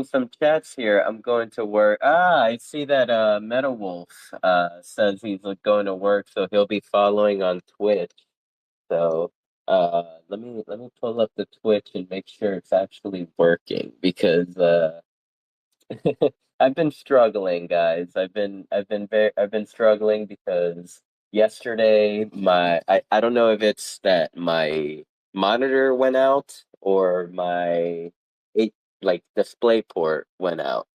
reading some chats here. I'm going to work. I see that Meta Wolf says he's going to work, so he'll be following on Twitch. So let me pull up the Twitch and make sure it's actually working because I've been struggling, guys. I've been struggling because yesterday I don't know if it's that my monitor went out or my it like display port went out.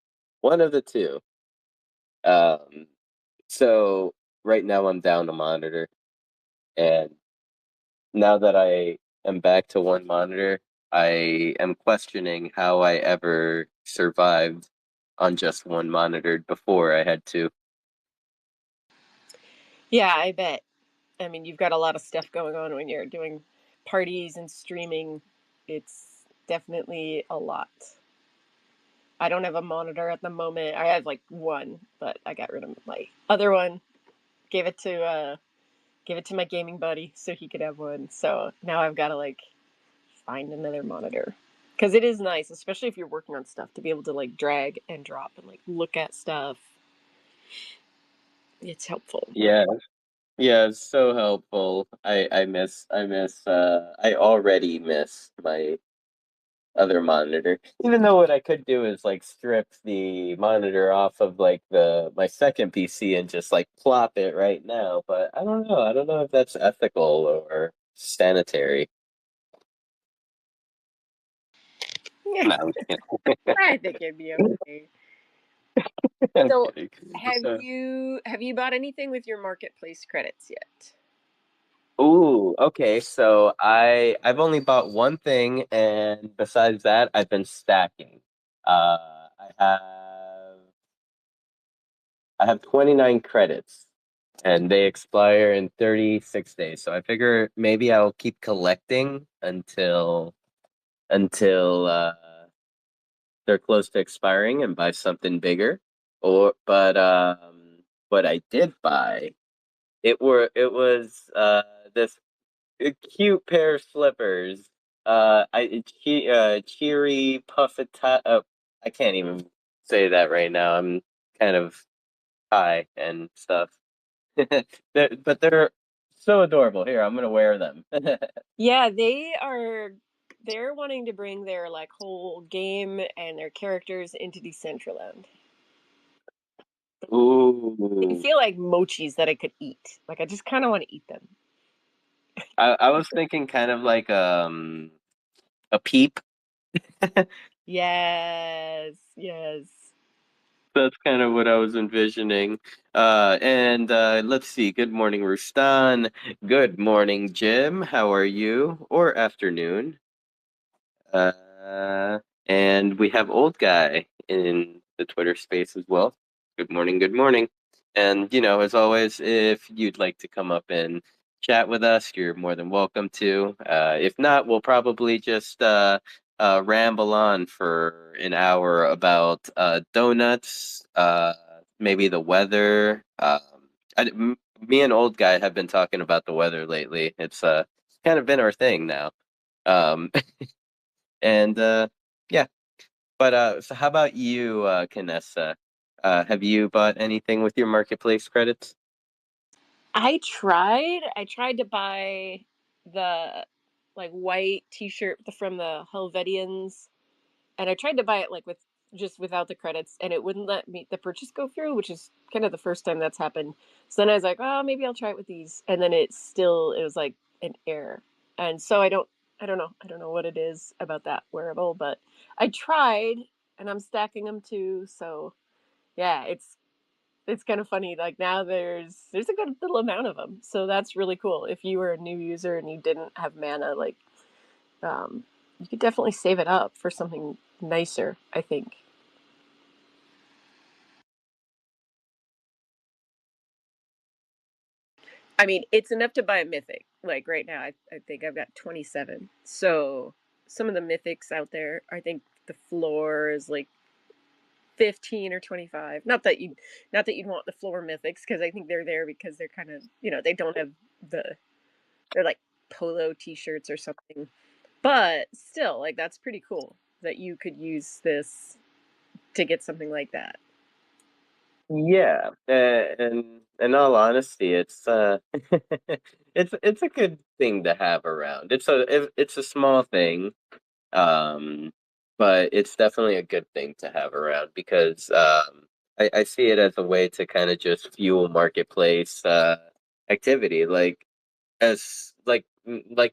One of the two. Um so right now I'm down a monitor, and now that I am back to one monitor, I am questioning how I ever survived on just one monitor before I had two. Yeah, I bet. I mean, you've got a lot of stuff going on when you're doing parties and streaming. It's definitely a lot. I don't have a monitor at the moment. I have like one, but I got rid of my other one. Gave it to my gaming buddy so he could have one. So now I've got to like find another monitor. Cuz it is nice, especially if you're working on stuff, to be able to like drag and drop and like look at stuff. It's helpful. Yeah, yeah, it's so helpful. I already miss my other monitor. Even though what I could do is like strip the monitor off of like the my second PC and just like plop it right now, but I don't know. I don't know if that's ethical or sanitary. Yeah, No, I'm kidding. I think it'd be okay. I'm So, kidding. have So, you bought anything with your marketplace credits yet? ooh, okay. So I've only bought one thing, and besides that, I've been stacking. I have 29 credits, and they expire in 36 days. So I figure maybe I'll keep collecting until they're close to expiring and buy something bigger. But what I did buy, it was this a cute pair of slippers. Cheery puffeta. I can't even say that right now. I'm kind of high and stuff. But they're so adorable. Here, I'm gonna wear them. Yeah, they're wanting to bring their like whole game and their characters into Decentraland. They Ooh, feel like mochis that I could eat. Like I just kind of want to eat them. I was thinking kind of like a peep. Yes, yes. That's kind of what I was envisioning. And let's see. Good morning, Rustan. Good morning, Jim. How are you? Or afternoon. Uh, and we have old guy in the Twitter space as well. Good morning, good morning. And as always, if you'd like to come up and chat with us, you're more than welcome to. If not, we'll probably just ramble on for an hour about donuts, maybe the weather. Me and old guy have been talking about the weather lately. It's kind of been our thing now. Um, and yeah, but so how about you, Canessa? Have you bought anything with your marketplace credits? I tried to buy the like white t-shirt from the Helvetians, and I tried to buy it like with just without the credits, and it wouldn't let me the purchase go through, which is kind of the first time that's happened. So then I was like, oh, maybe I'll try it with these, and then it was like an error, and so I don't know what it is about that wearable, but I tried, and I'm stacking them too. So yeah, it's kind of funny. Like now there's a good little amount of them, so that's really cool. If you were a new user and you didn't have mana, like um, you could definitely save it up for something nicer, I think. I mean, it's enough to buy a mythic. Like right now, I think I've got 27. So some of the mythics out there, I think the floor is like 15 or 25. Not that you'd want the floor mythics, because I think they're there because they're kind of, they don't have they're like polo t-shirts or something. But still, like that's pretty cool that you could use this to get something like that. Yeah, and in all honesty, it's it's a good thing to have around. It's a small thing, um, but it's definitely a good thing to have around because I see it as a way to kind of just fuel marketplace activity. As like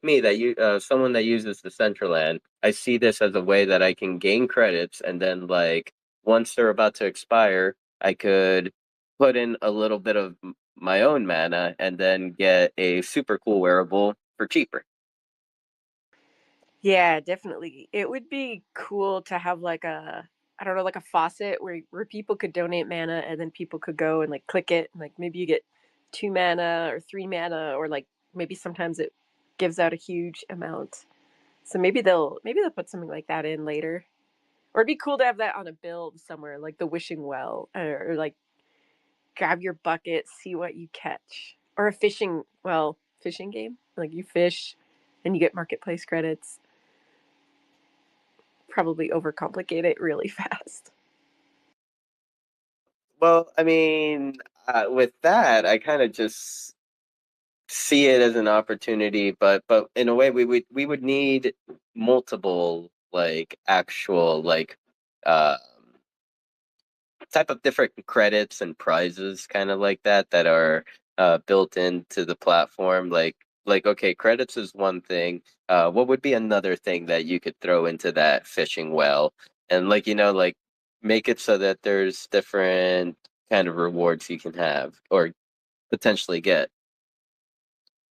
me that you someone that uses the Decentraland, I see this as a way that I can gain credits and then like once they're about to expire, I could put in a little bit of my own mana and then get a super cool wearable for cheaper. Yeah, definitely. It would be cool to have like I don't know, like a faucet where people could donate mana and then people could go and like click it and like maybe you get 2 mana or 3 mana or like maybe sometimes it gives out a huge amount. So maybe they'll put something like that in later. Or it'd be cool to have that on a build somewhere, like the wishing well, or like grab your bucket, see what you catch. Or a fishing game. Like you fish and you get marketplace credits. Probably overcomplicate it really fast. Well, I mean, with that, I kind of just see it as an opportunity, but in a way, we would need multiple like actual like um type of different credits and prizes kind of like that are built into the platform like okay, credits is one thing. What would be another thing that you could throw into that fishing well and like like make it so that there's different kind of rewards you can have or potentially get,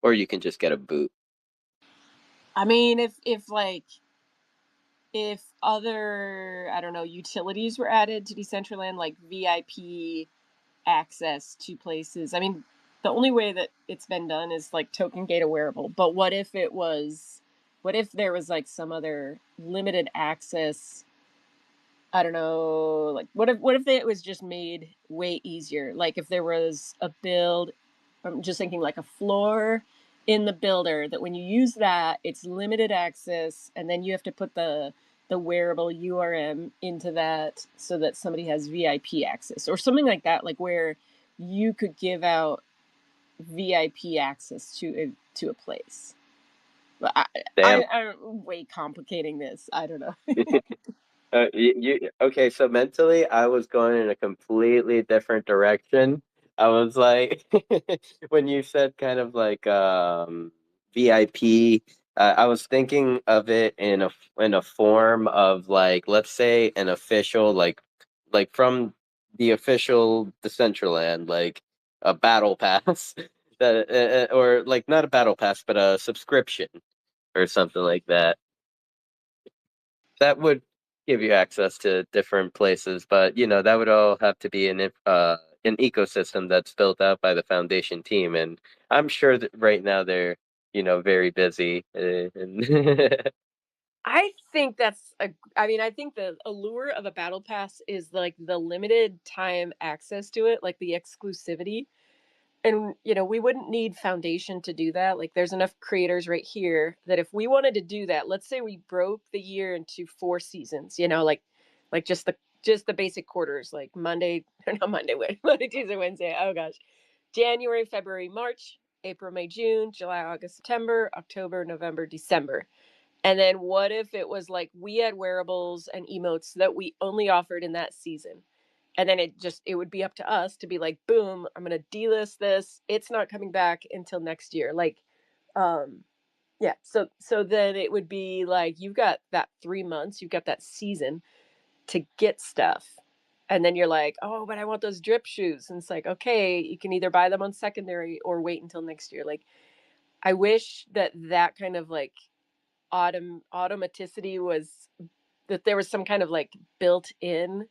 or you can just get a boot. I mean, if other I don't know utilities were added to Decentraland, like VIP access to places. I mean, the only way that it's been done is like token gate a wearable. But what if there was like some other limited access? I don't know. Like, what if it was just made way easier? Like, if there was a build, I'm just thinking like a floor in the builder that when you use that, it's limited access, and then you have to put the wearable URM into that so that somebody has VIP access or something like that. Like where you could give out VIP access to a place. But Damn. I'm way complicating this. I don't know. Okay, so mentally, I was going in a completely different direction. I was like, when you said kind of like VIP, I was thinking of it in a form of like, let's say an official like from the official Decentraland, like a battle pass that or like not a battle pass, but a subscription or something like that. That would give you access to different places, but that would all have to be an ecosystem that's built out by the foundation team, and I'm sure that right now they're very busy. And I mean, I think the allure of a battle pass is like the limited time access to it, like the exclusivity. And we wouldn't need foundation to do that. Like there's enough creators right here that if we wanted to do that, let's say we broke the year into 4 seasons, like just the basic quarters, like Monday, or not Monday, wait, Monday, Tuesday, Wednesday. Oh gosh. January, February, March, April, May, June, July, August, September, October, November, December. And then what if it was like we had wearables and emotes that we only offered in that season? And then it would be up to us to be like, boom, I'm gonna delist this. It's not coming back until next year. Like, um, yeah. So then it would be like you've got that 3 months, you've got that season to get stuff. And then you're like, oh, but I want those drip shoes. And it's like, okay, you can either buy them on secondary or wait until next year. Like, I wish that kind of like automaticity was that there was some kind of like built in,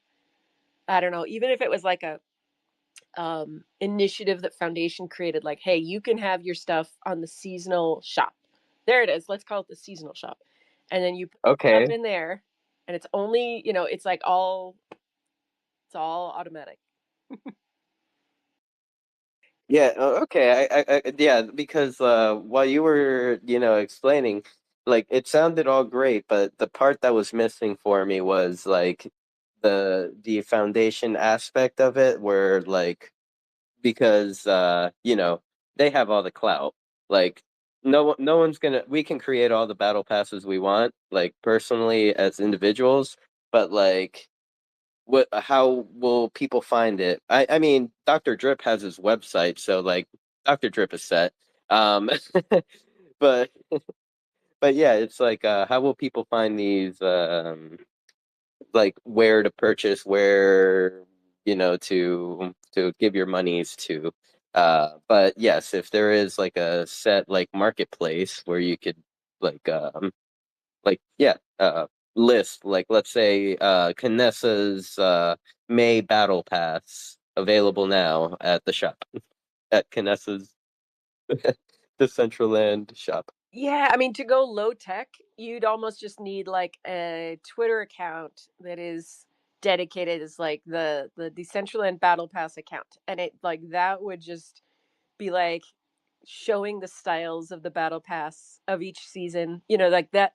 I don't know, even if it was like a initiative that foundation created, like, hey, you can have your stuff on the seasonal shop. There it is, let's call it the seasonal shop. And then you put stuff okay, in there and it's only, it's like all automatic. yeah, okay, yeah, because while you were explaining, like it sounded all great, but the part that was missing for me was like the foundation aspect of it, where like because they have all the clout. Like no one's gonna. We can create all the battle passes we want, like personally as individuals, but like what? How will people find it? I mean, Dr. Drip has his website, so like Dr. Drip is set. Um, but but yeah, it's like how will people find these? Like where to purchase, where to give your monies to. But yes, if there is like a set like marketplace where you could like yeah list, like let's say Canessa's May Battle Pass available now at the shop at Canessa's Decentraland shop. Yeah, I mean, to go low tech, you'd almost just need like a Twitter account that is dedicated as like the Decentraland Battle Pass account, and it like that would just be like showing the styles of the battle pass of each season, like that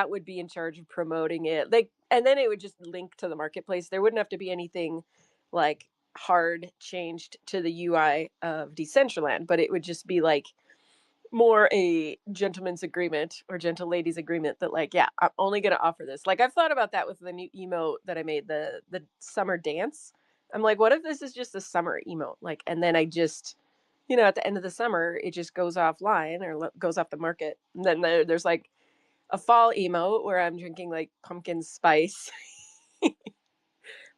would be in charge of promoting it, like, and then it would just link to the marketplace. There wouldn't have to be anything like hard changed to the UI of Decentraland, but it would just be like more a gentleman's agreement or gentle ladies agreement that like, yeah, I'm only going to offer this. Like, I've thought about that with the new emote that I made, the summer dance. I'm like, what if this is just a summer emote, like, and then I just, at the end of the summer it just goes offline or goes off the market, and then there's like a fall emote where I'm drinking like pumpkin spice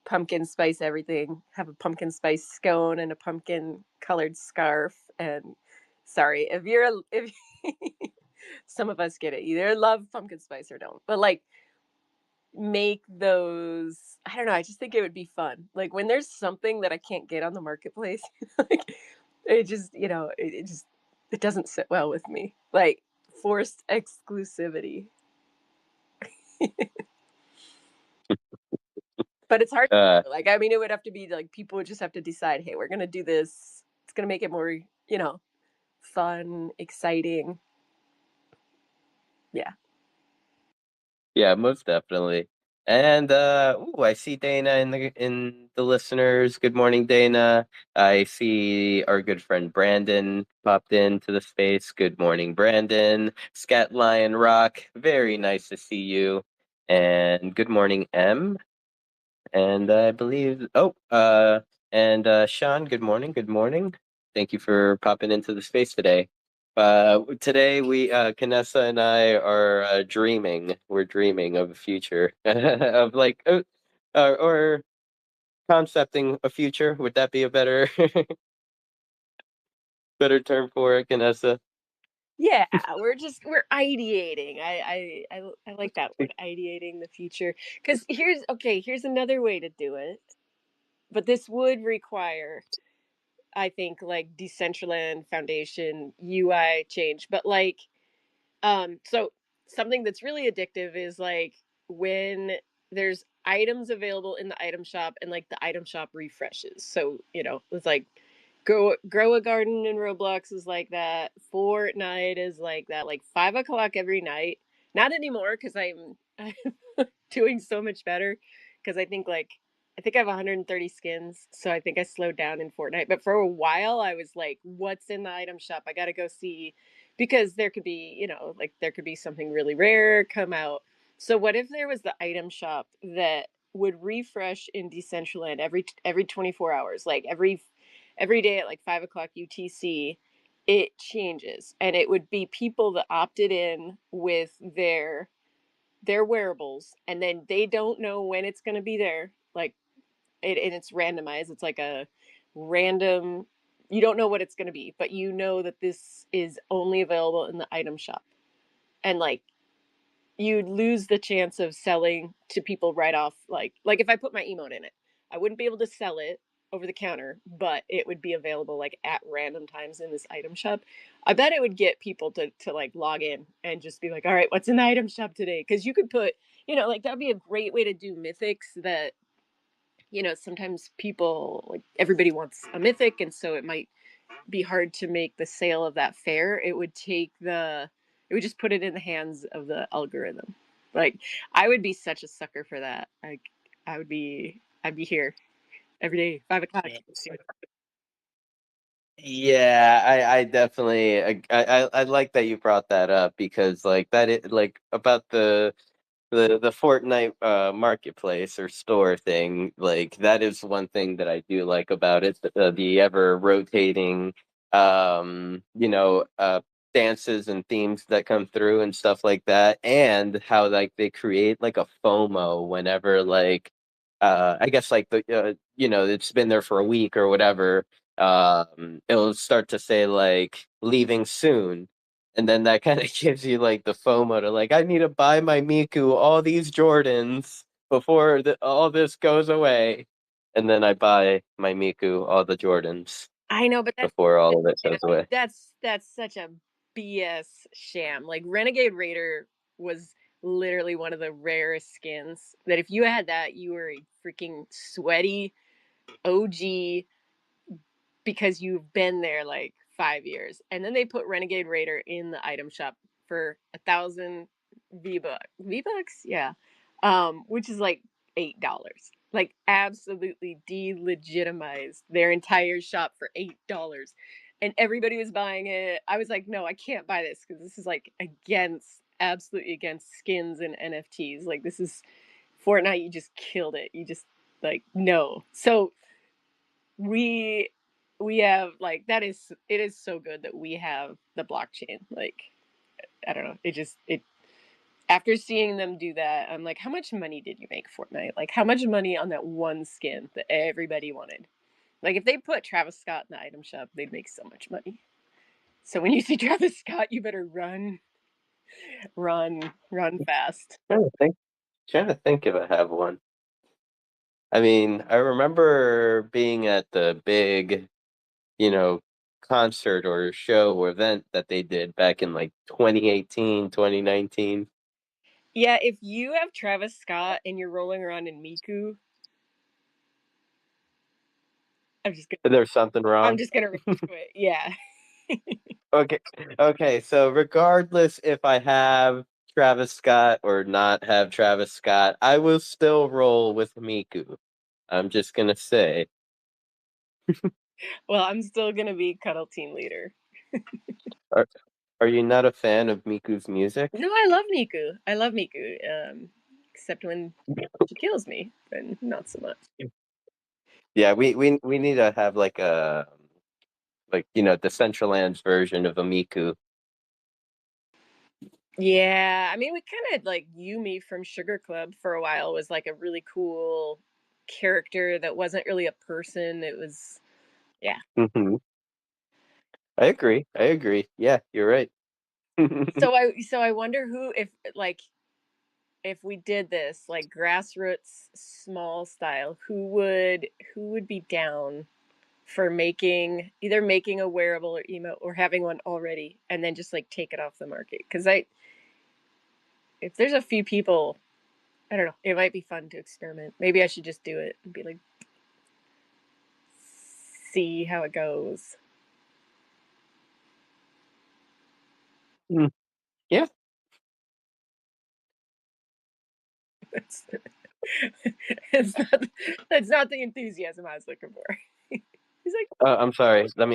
pumpkin spice everything, have a pumpkin spice scone and a pumpkin colored scarf. And sorry if if some of us get it, either love pumpkin spice or don't, but like make those, I don't know, I just think it would be fun, like when there's something that I can't get on the marketplace. Like it just, it just, it doesn't sit well with me, like forced exclusivity. But it's hard. Uh, Like, I mean, it would have to be like people would just have to decide, hey, we're gonna do this. It's gonna make it more, fun, exciting. Yeah. Yeah, most definitely. And ooh, I see Dana in the listeners. Good morning, Dana. I see our good friend Brandon popped into the space. Good morning, Brandon. Scat Lion Rock, very nice to see you. And good morning, M. And I believe, and Sean, good morning. Good morning. Thank you for popping into the space today. Today Kanessa and I are dreaming. We're dreaming of a future of like, or concepting a future. Would that be a better, better term for it, Kanessa? Yeah, we're ideating. I like that word, ideating the future. Because here's another way to do it. But this would require, I think, like Decentraland Foundation UI change. But like, so something that's really addictive is like when there's items available in the item shop and like the item shop refreshes. So, it's like grow a garden in Roblox is like that. Fortnite is like that, like 5 o'clock every night. Not anymore because I'm doing so much better. Because I think I have 130 skins, so I think I slowed down in Fortnite. But for a while, I was like, "What's in the item shop? I gotta go see," because there could be, like there could be something really rare come out. So what if there was the item shop that would refresh in Decentraland every 24 hours, like every day at like 5 o'clock UTC, it changes, and it would be people that opted in with their wearables, and then they don't know when it's going to be there, like and it's randomized. It's like a random, you don't know what it's going to be, but you know that this is only available in the item shop. And like you'd lose the chance of selling to people right off, like if I put my emote in it, I wouldn't be able to sell it over the counter, but it would be available like at random times in this item shop. I bet it would get people to like log in and just be like, all right, what's in the item shop today? Because you could put, like that'd be a great way to do mythics that, sometimes people, like everybody wants a mythic, and so it might be hard to make the sale of that fair. It would just put it in the hands of the algorithm. Like I would be such a sucker for that. Like I'd be here every day, 5 o'clock. Yeah, I definitely I like that you brought that up because like that it like about the Fortnite marketplace or store thing, like that is one thing that I do like about it, the ever rotating dances and themes that come through and stuff like that, and how like they create like a FOMO whenever like I guess like the it's been there for a week or whatever, it'll start to say like leaving soon, and then that kind of gives you like the FOMO to like, I need to buy my Miku all these Jordans before all this goes away. And then I buy my Miku all the Jordans I know, but that's before all of it goes away. that's such a BS sham. Like Renegade Raider was literally one of the rarest skins that if you had that, you were a freaking sweaty OG because you've been there like 5 years. And then they put Renegade Raider in the item shop for 1,000 V-Bucks. V-Bucks? Yeah. Which is like $8. Like absolutely delegitimized their entire shop for $8. And everybody was buying it. I was like, no, I can't buy this because this is like absolutely against skins and NFTs. Like this is Fortnite, you just killed it. You just like no. So we we have like it is so good that we have the blockchain. Like I don't know, it after seeing them do that, I'm like, how much money did you make, Fortnite? Like how much money on that one skin that everybody wanted? Like if they put Travis Scott in the item shop, they'd make so much money. So when you see Travis Scott, you better run fast. Trying to think if I have one. I mean, I remember being at the big, you know, concert or show or event that they did back in like 2018, 2019. Yeah, if you have Travis Scott and you're rolling around in Miku, I'm just gonna There's something I'm wrong. just gonna rage quit. Yeah. Okay, okay. So regardless if I have Travis Scott or not have Travis Scott, I will still roll with Miku. I'm just gonna say. Well, I'm still gonna be cuddle team leader. Are are you not a fan of Miku's music? No, I love Miku. I love Miku. Except when she kills me, then not so much. Yeah, we need to have like a Decentraland's version of a Miku. Yeah, I mean, we kind of like Yumi from Sugar Club for a while was like a really cool character that wasn't really a person. It was, yeah. Hmm. I agree. I agree. Yeah, you're right. So I wonder who if we did this like grassroots small style, who would be down for making a wearable or emote or having one already and then just like take it off the market because I if there's a few people, I don't know, it might be fun to experiment. Maybe I should just do it and be like see how it goes. Mm, yeah. That's it's not that's not the enthusiasm I was looking for. He's like, I'm sorry. Let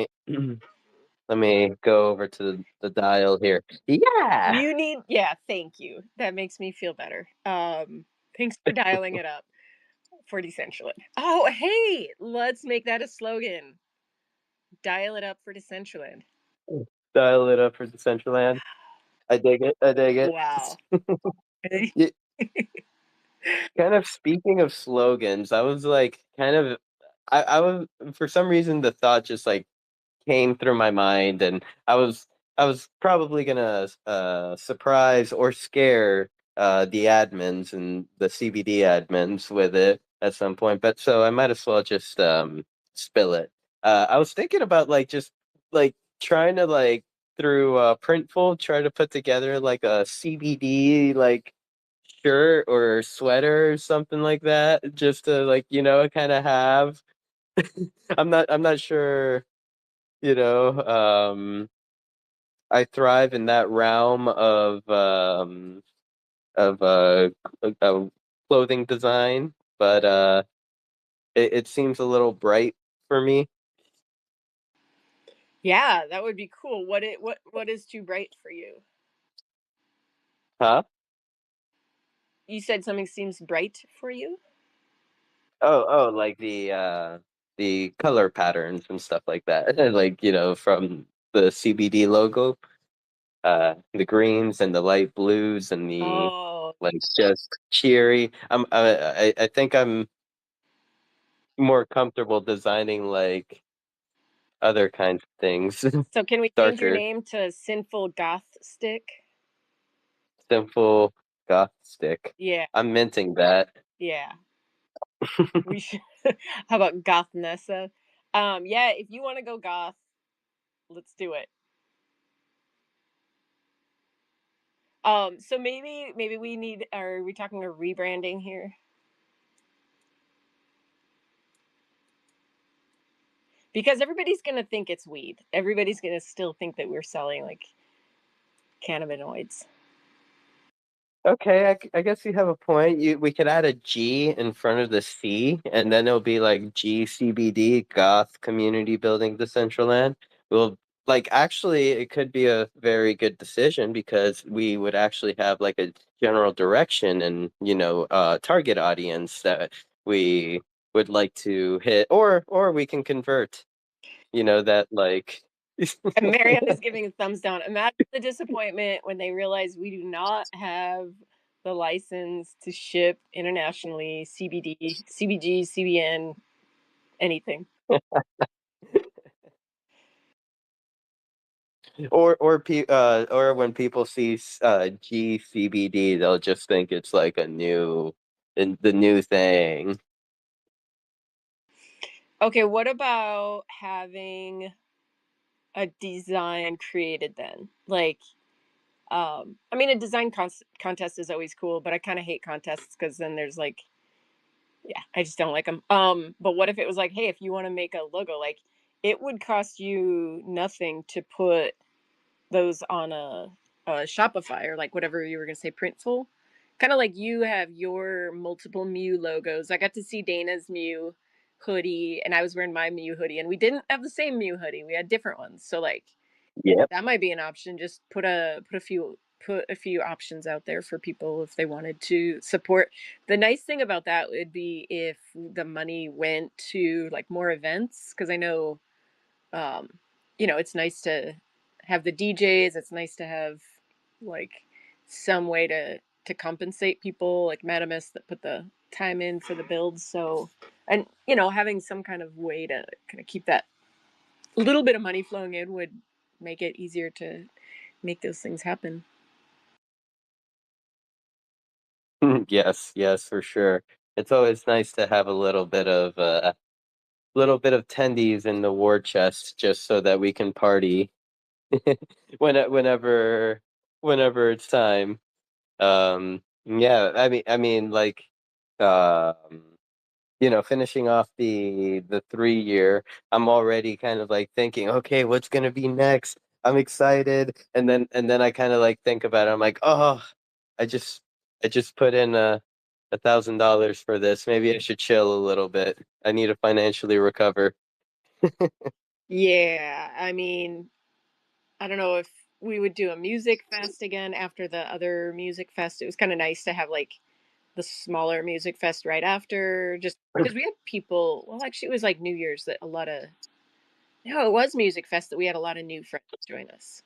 me go over to the dial here. Yeah. you need, yeah, thank you, that makes me feel better. Thanks for dialing it up for Decentraland. Oh, hey, let's make that a slogan. Dial it up for Decentraland. Dial it up for Decentraland. I dig it. I dig it. Wow. Yeah, kind of speaking of slogans, I was like kind of I was for some reason the thought just like came through my mind, and I was probably gonna surprise or scare the admins and the CBD admins with it at some point, but so I might as well just spill it. I was thinking about like just like trying to like through Printful try to put together like a CBD like shirt or sweater or something like that, just to like kind of have. I'm not sure, you know I thrive in that realm of of clothing design. but it seems a little bright for me. Yeah, that would be cool. What is too bright for you? Huh? You said something seems bright for you? Oh, like the color patterns and stuff like that. Like, from the CBD logo, the greens and the light blues and the Oh, like just cheery. I think I'm more comfortable designing like other kinds of things. so can we change your Darker, name to Sinful Goth Stick? simple goth stick. Yeah, I'm minting that. yeah. We should. How about Gothnessa? Yeah, if you want to go goth, let's do it. So maybe we need. Are we talking a rebranding here? Because everybody's gonna think it's weed. Everybody's gonna still think that we're selling like cannabinoids. Okay, I guess you have a point. We could add a G in front of the C, and then it'll be like GCBD, Goth Community Building Decentraland. Well, like actually, it could be a very good decision because we would actually have like a general direction and target audience that we would like to hit, or we can convert. That like. And Marianne is giving a thumbs down. Imagine the disappointment when they realize we do not have the license to ship internationally CBD, CBG, CBN, anything. Or when people see GCBD, they'll just think it's like the new thing. Okay, what about having a design created then? Like, I mean, a design contest is always cool, but I kind of hate contests because then there's like, yeah, I just don't like them. But what if it was like, hey, if you want to make a logo, like, it would cost you nothing to put those on a Shopify or like whatever you were gonna say, Printful. Kind of like you have your multiple Mew logos. I got to see Dana's Mew hoodie, and I was wearing my Mew hoodie, and we didn't have the same Mew hoodie. We had different ones. So like Yep. that might be an option. Just put a few options out there for people if they wanted to support. The nice thing about that would be if the money went to like more events, because I know um, it's nice to have the DJs. It's nice to have like some way to compensate people like Madamus that put the time in for the builds. So, and having some kind of way to kind of keep that little bit of money flowing in would make it easier to make those things happen. Yes, yes, for sure. It's always nice to have a little bit of tendies in the war chest just so that we can party whenever it's time. Yeah, I mean, like, um, finishing off the 3 year, I'm already kind of like thinking, okay, what's gonna be next? I'm excited, and then I kind of like think about it. I'm like, oh, I just I just put in $1,000 for this. Maybe I should chill a little bit. I need to financially recover. Yeah, I mean, I don't know if we would do a music fest again after the other music fest. It was kind of nice to have like the smaller music fest right after, just because we had people. Well, actually, it was like New Year's that a lot of no, it was music fest that we had a lot of new friends join us.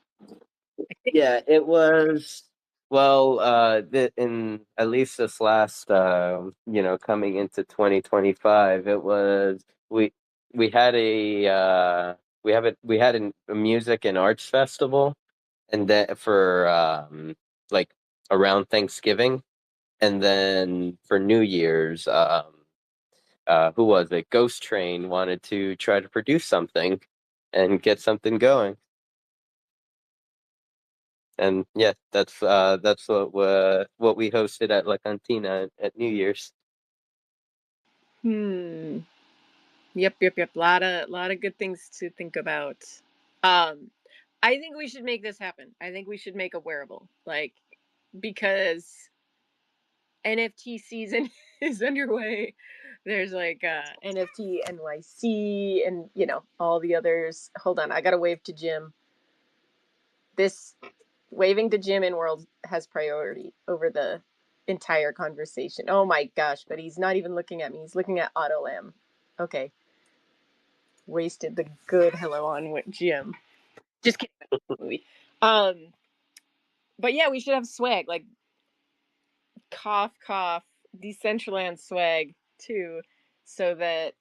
I think. Yeah, it was. Well, in at least this last, coming into 2025, it was we had a music and arts festival, and then for like around Thanksgiving, and then for New Year's, who was it? Ghost Train wanted to try to produce something and get something going. And yeah, that's what we hosted at La Cantina at New Year's. Hmm. Yep. Lot of good things to think about. Um, I think we should make this happen. I think we should make a wearable, like because NFT season is underway. There's like NFT NYC and all the others. Hold on, I gotta wave to Jim. This waving to Jim in world has priority over the entire conversation. Oh my gosh, but he's not even looking at me. He's looking at Autolam. Okay, wasted the good hello on with Jim. Just kidding. Movie. Um, but yeah, we should have swag like cough cough Decentraland swag too, so that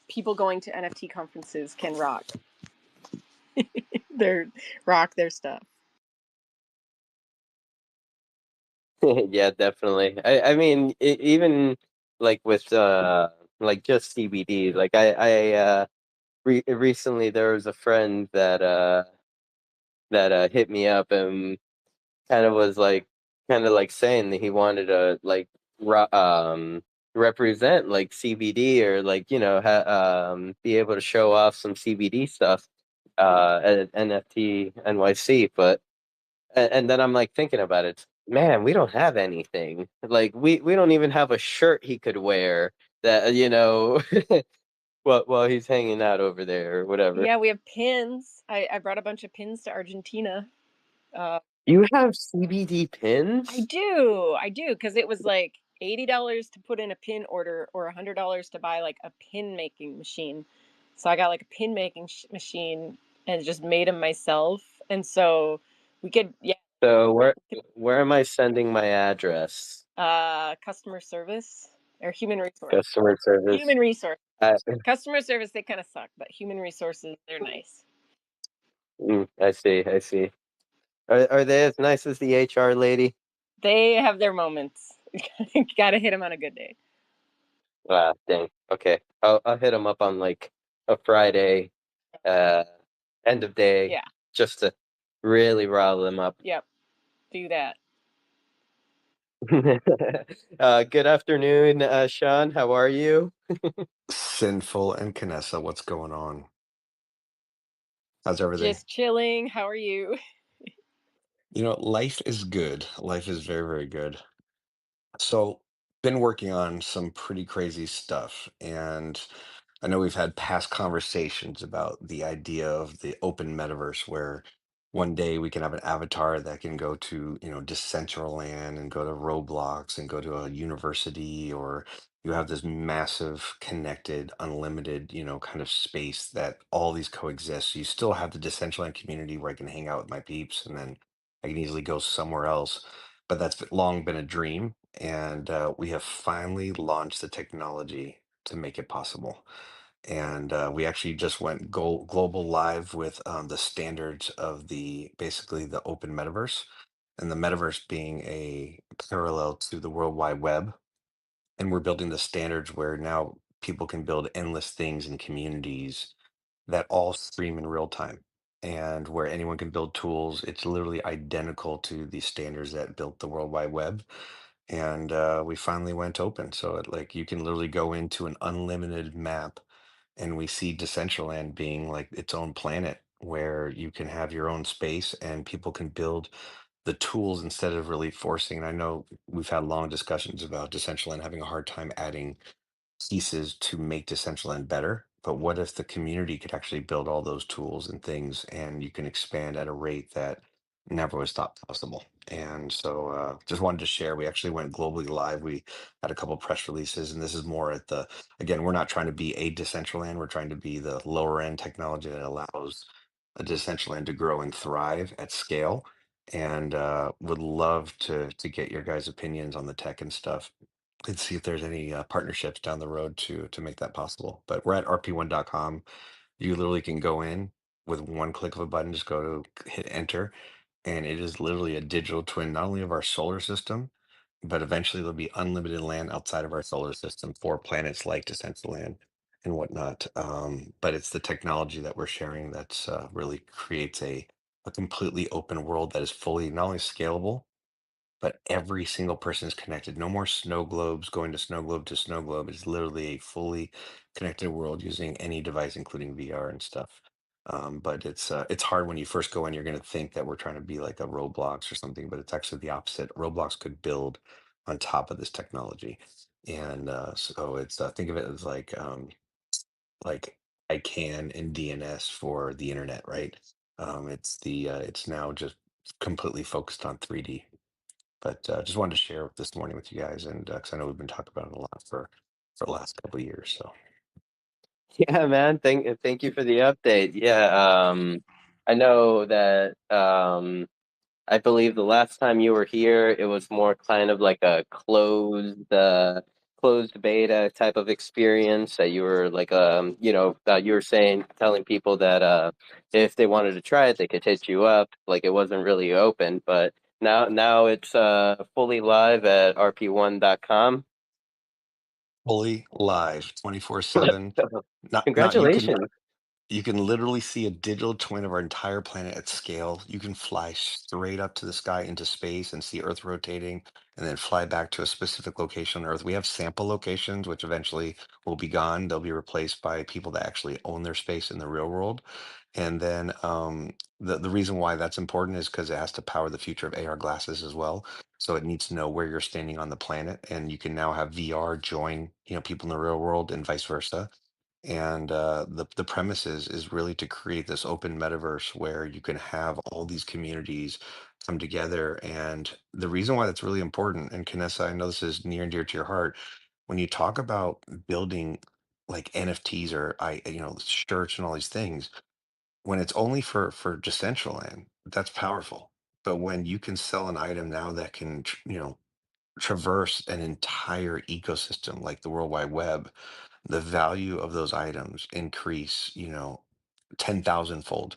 people going to NFT conferences can their rock their stuff. Yeah, definitely. I mean, even like with like just CBD, like recently there was a friend that hit me up and kind of was like kind of like saying that he wanted to like represent like CBD or like be able to show off some CBD stuff at NFT NYC, but and then I'm like thinking about it. Man, we don't have anything. Like we don't even have a shirt he could wear that while he's hanging out over there or whatever. Yeah, we have pins. I brought a bunch of pins to Argentina. Uh, You have CBD I pins? do, I do, because it was like $80 to put in a pin order or $100 to buy like a pin making machine. So I got like a pin making machine and just made them myself. And so we could, yeah, So where am I sending my address? customer service or human resource. Customer service. Human resource. I, Customer service, they kind of suck, but human resources, they're nice. I see. I see. Are they as nice as the HR lady? They have their moments. Gotta hit them on a good day. Ah, dang. Okay, I'll hit them up on like a Friday, uh, end of day, Yeah. just to really rile them up. Yep. Do that. Good afternoon, Sean. How are you? Sinful and Canessa, what's going on? How's everything? Just chilling. How are you? Life is good. Life is very, very good. So, been working on some pretty crazy stuff, and I know we've had past conversations about the idea of the open metaverse where one day we can have an avatar that can go to, Decentraland and go to Roblox and go to a university, or you have this massive connected, unlimited, kind of space that all these coexist. So you still have the Decentraland community where I can hang out with my peeps and then I can easily go somewhere else. But long been a dream, and we have finally launched the technology to make it possible. And we actually just went global live with the standards of the basically the open metaverse, and the metaverse being a parallel to the World Wide Web. And we're building the standards where now people can build endless things in communities that all stream in real time. And where anyone can build tools, it's literally identical to the standards that built the World Wide Web. And we finally went open, so like you can literally go into an unlimited map, and we see Decentraland being like its own planet where you can have your own space and people can build the tools instead of really forcing. And I know we've had long discussions about Decentraland having a hard time adding pieces to make Decentraland better. But what if the community could actually build all those tools and things and you can expand at a rate that never was thought possible? And so just wanted to share, we actually went globally live. We had a couple press releases, and this is more at again, we're not trying to be a Decentraland. We're trying to be the lower end technology that allows a Decentraland to grow and thrive at scale. And would love to get your guys' opinions on the tech and stuff and see if there's any partnerships down the road to make that possible. But we're at rp1.com. You literally can go in with one click of a button, just go to hit enter, and it is literally a digital twin, not only of our solar system, but eventually there'll be unlimited land outside of our solar system for planets like Decentraland and whatnot. But it's the technology that we're sharing that's really creates a completely open world that is fully not only scalable, but every single person is connected. No more snow globes going to snow globe to snow globe. It's literally a fully connected world using any device, including VR and stuff. But it's hard when you first go in. You're going to think that we're trying to be like a Roblox or something, but it's actually the opposite. Roblox could build on top of this technology. And so it's think of it as like ICANN and DNS for the internet, right? It's now just completely focused on 3D. But just wanted to share this morning with you guys, and because I know we've been talking about it a lot for the last couple of years. So Yeah, man. Thank you for the update. Yeah, I know that I believe the last time you were here, it was more kind of like a closed beta type of experience that you were like you were saying telling people that if they wanted to try it, they could hit you up. Like it wasn't really open, but now it's fully live at rp1.com. fully live, 24/7. Not Congratulations. you can literally see a digital twin of our entire planet at scale. You can fly straight up to the sky into space and see Earth rotating, and then fly back to a specific location on Earth. We have sample locations, which eventually will be gone. They'll be replaced by people that actually own their space in the real world. And then the reason why that's important is because it has to power the future of AR glasses as well. So it needs to know where you're standing on the planet, and you can now have VR join, people in the real world and vice versa. And the premise is really to create this open metaverse where you can have all these communities come together. And the reason why that's really important, and Canessa, I know this is near and dear to your heart, when you talk about building like NFTs or shirts and all these things, when it's only for Decentraland, that's powerful. But when you can sell an item now that can, traverse an entire ecosystem like the World Wide Web, the value of those items increase, 10,000 fold.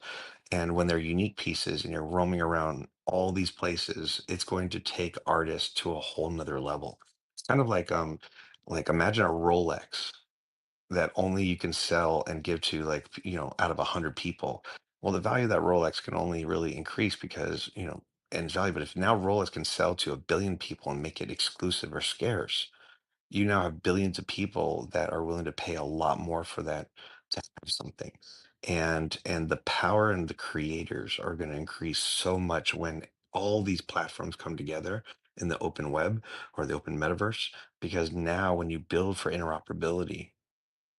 And when they're unique pieces and you're roaming around all these places, it's going to take artists to a whole nother level. It's kind of like imagine a Rolex that only you can sell and give to like, out of 100 people. Well, the value of that Rolex can only really increase because, and its value. But if now Rolex can sell to 1 billion people and make it exclusive or scarce, you now have billions of people that are willing to pay a lot more for that to have something. And the power and the creators are going to increase so much when all these platforms come together in the open web or the open metaverse, because now when you build for interoperability,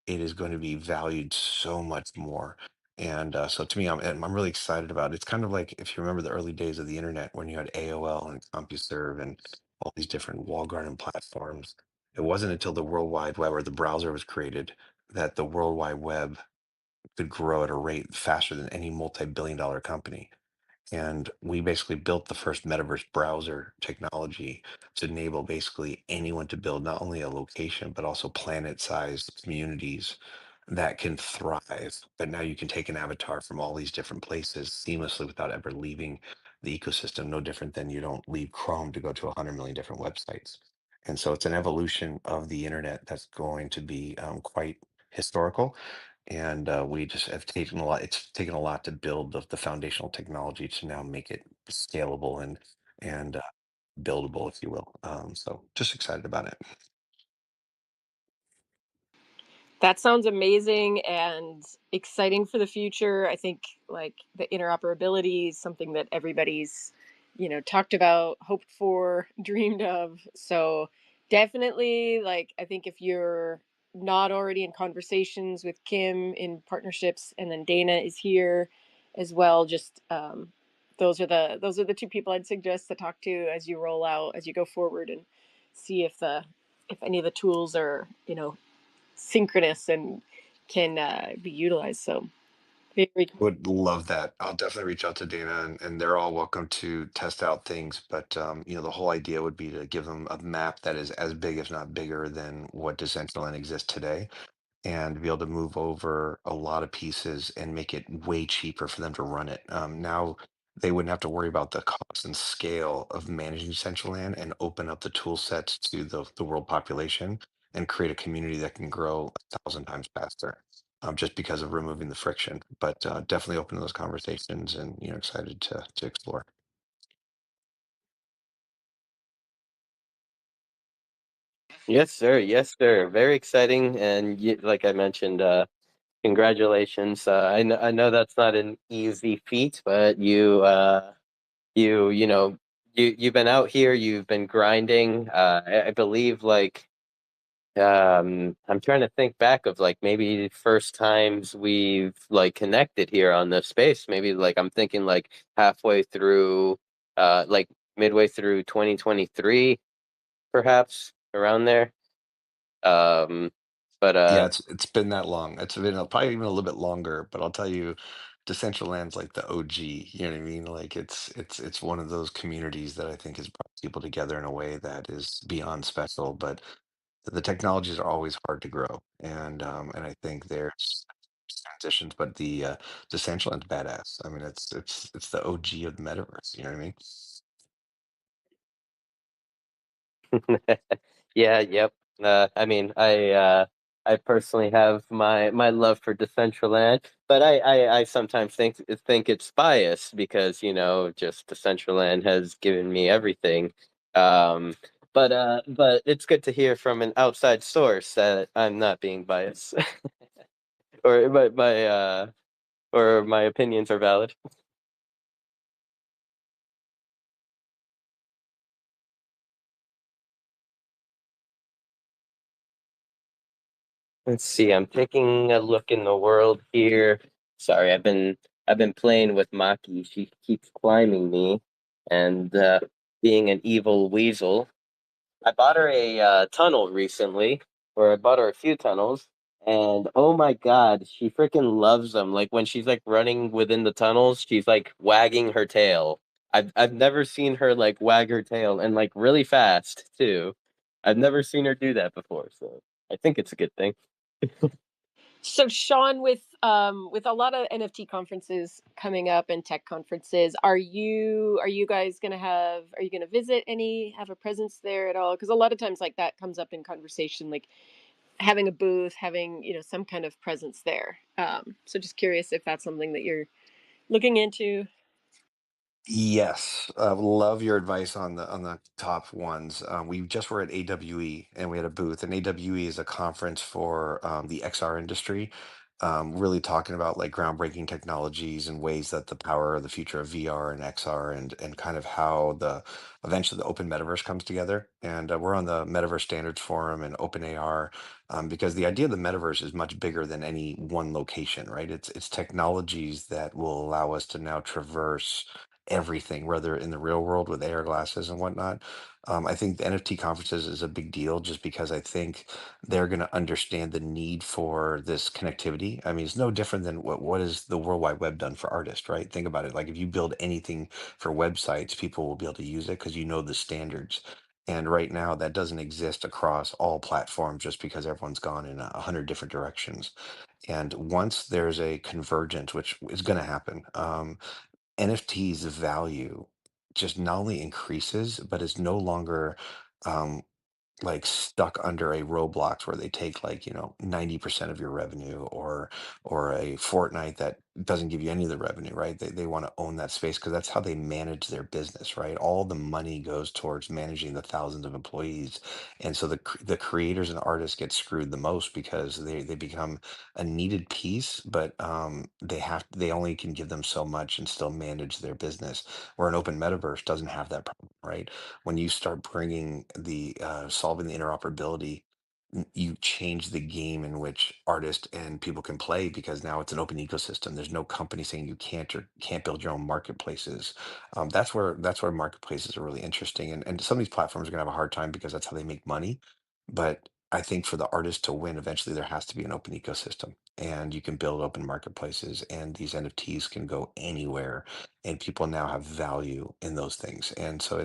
it is going to be valued so much more. And so to me, I'm really excited about it. It's kind of like if you remember the early days of the internet when you had AOL and CompuServe and all these different wall garden platforms. It wasn't until the World Wide Web or the browser was created that the World Wide Web could grow at a rate faster than any multi-billion-dollar company. And we basically built the first metaverse browser technology to enable basically anyone to build not only a location, but also planet-sized communities that can thrive. But now you can take an avatar from all these different places seamlessly without ever leaving the ecosystem, no different than you don't leave Chrome to go to 100 million different websites. And so it's an evolution of the internet that's going to be quite historical. And we just have taken a lot. It's taken a lot to build the foundational technology to now make it scalable and buildable, if you will. So just excited about it. That sounds amazing and exciting for the future. I think like the interoperability is something that everybody's, talked about, hoped for, dreamed of. So definitely like I think if you're not already in conversations with Kim in partnerships and then Dana is here as well, just those are the two people I'd suggest to talk to as you roll out, as you go forward and see if any of the tools are, synchronous and can be utilized. So very cool. Would love that. I'll definitely reach out to Dana, and they're all welcome to test out things. But the whole idea would be to give them a map that is as big, if not bigger, than what Decentraland exists today, and be able to move over a lot of pieces and make it way cheaper for them to run it. Now they wouldn't have to worry about the cost and scale of managing Decentraland and open up the tool sets to the world population and create a community that can grow 1,000 times faster, just because of removing the friction. But definitely open to those conversations and excited to explore. Yes, sir. Yes, sir. Very exciting, and like I mentioned, congratulations. I know that's not an easy feat, but you you've been out here, you've been grinding. I believe like I'm trying to think back of like maybe first times we've like connected here on this space. Maybe like I'm thinking like halfway through, like midway through 2023, perhaps around there. Um, but Yeah, it's been that long. It's been probably even a little bit longer, but I'll tell you, Decentraland's like the OG. You know what I mean? Like it's one of those communities that I think has brought people together in a way that is beyond special. But the technologies are always hard to grow, and I think there's transitions, but the Decentraland's badass. I mean, it's the OG of the metaverse. You know what I mean? Yeah, yep. I mean, I personally have my love for Decentraland, but I sometimes think it's biased because just Decentraland has given me everything. Um, but it's good to hear from an outside source that I'm not being biased, or my opinions are valid. Let's see. I'm taking a look in the world here. Sorry, I've been playing with Maki. She keeps climbing me, and being an evil weasel. I bought her a tunnel recently, or I bought her a few tunnels, and oh my God, she freaking loves them. Like when she's like running within the tunnels, she's like wagging her tail. I've never seen her like wag her tail and like really fast too. I've never seen her do that before, so I think it's a good thing. So Sean, with a lot of NFT conferences coming up and tech conferences, are you guys gonna are you gonna visit any, have a presence there at all? Because a lot of times like that comes up in conversation, like having a booth, having some kind of presence there. So just curious if that's something that you're looking into. Yes, love your advice on the top ones. We just were at AWE and we had a booth, and AWE is a conference for the XR industry, really talking about like groundbreaking technologies and ways that the power of the future of VR and XR and kind of how the eventually the open metaverse comes together. And we're on the Metaverse Standards Forum and OpenAR, because the idea of the metaverse is much bigger than any one location, right? It's technologies that will allow us to now traverse everything, whether in the real world with AR glasses and whatnot. I think the NFT conferences is a big deal just because I think they're going to understand the need for this connectivity. I mean, it's no different than what is the World Wide Web done for artists, right? Think about it. Like if you build anything for websites, people will be able to use it because you know the standards. And right now, that doesn't exist across all platforms just because everyone's gone in 100 different directions. And once there's a convergence, which is going to happen, NFT's value just not only increases, but is no longer um, like stuck under a Roblox where they take like 90% of your revenue, or a Fortnite that doesn't give you any of the revenue, right? They want to own that space because that's how they manage their business, right? All the money goes towards managing the thousands of employees, and so the creators and artists get screwed the most because they become a needed piece, but they only can give them so much and still manage their business. Where an open metaverse doesn't have that problem, right? When you start bringing the solving the interoperability, you change the game in which artists and people can play because now it's an open ecosystem. There's no company saying you can't or can't build your own marketplaces. That's where marketplaces are really interesting, and some of these platforms are going to have a hard time because that's how they make money. But I think for the artist to win, eventually there has to be an open ecosystem, and you can build open marketplaces, and these NFTs can go anywhere, and people now have value in those things, and so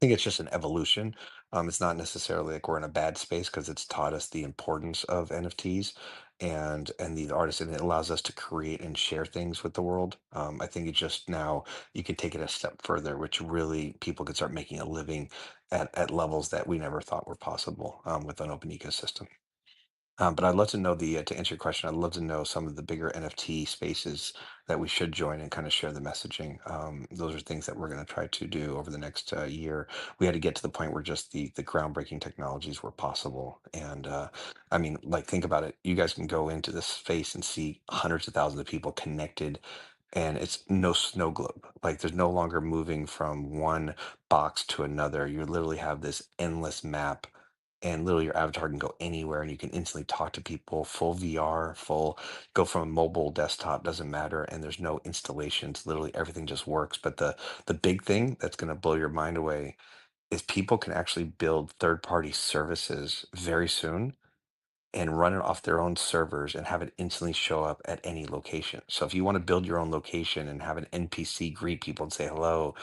think it's just an evolution. It's not necessarily like we're in a bad space because it's taught us the importance of NFTs and these artists, and it allows us to create and share things with the world. I think it's just now you can take it a step further, which really people can start making a living at levels that we never thought were possible with an open ecosystem. But I'd love to know to answer your question, I'd love to know some of the bigger NFT spaces that we should join and kind of share the messaging. Those are things that we're going to try to do over the next year. We had to get to the point where just the groundbreaking technologies were possible. And I mean, like, think about it. You guys can go into this space and see hundreds of thousands of people connected and it's no snow globe. Like there's no longer moving from one box to another. You literally have this endless map, and literally your avatar can go anywhere, and you can instantly talk to people. Full VR, full go from a mobile desktop, doesn't matter, and there's no installations. Literally everything just works. But the big thing that's going to blow your mind away is people can actually build third-party services very soon and run it off their own servers and have it instantly show up at any location. So if you want to build your own location and have an NPC greet people and say hello,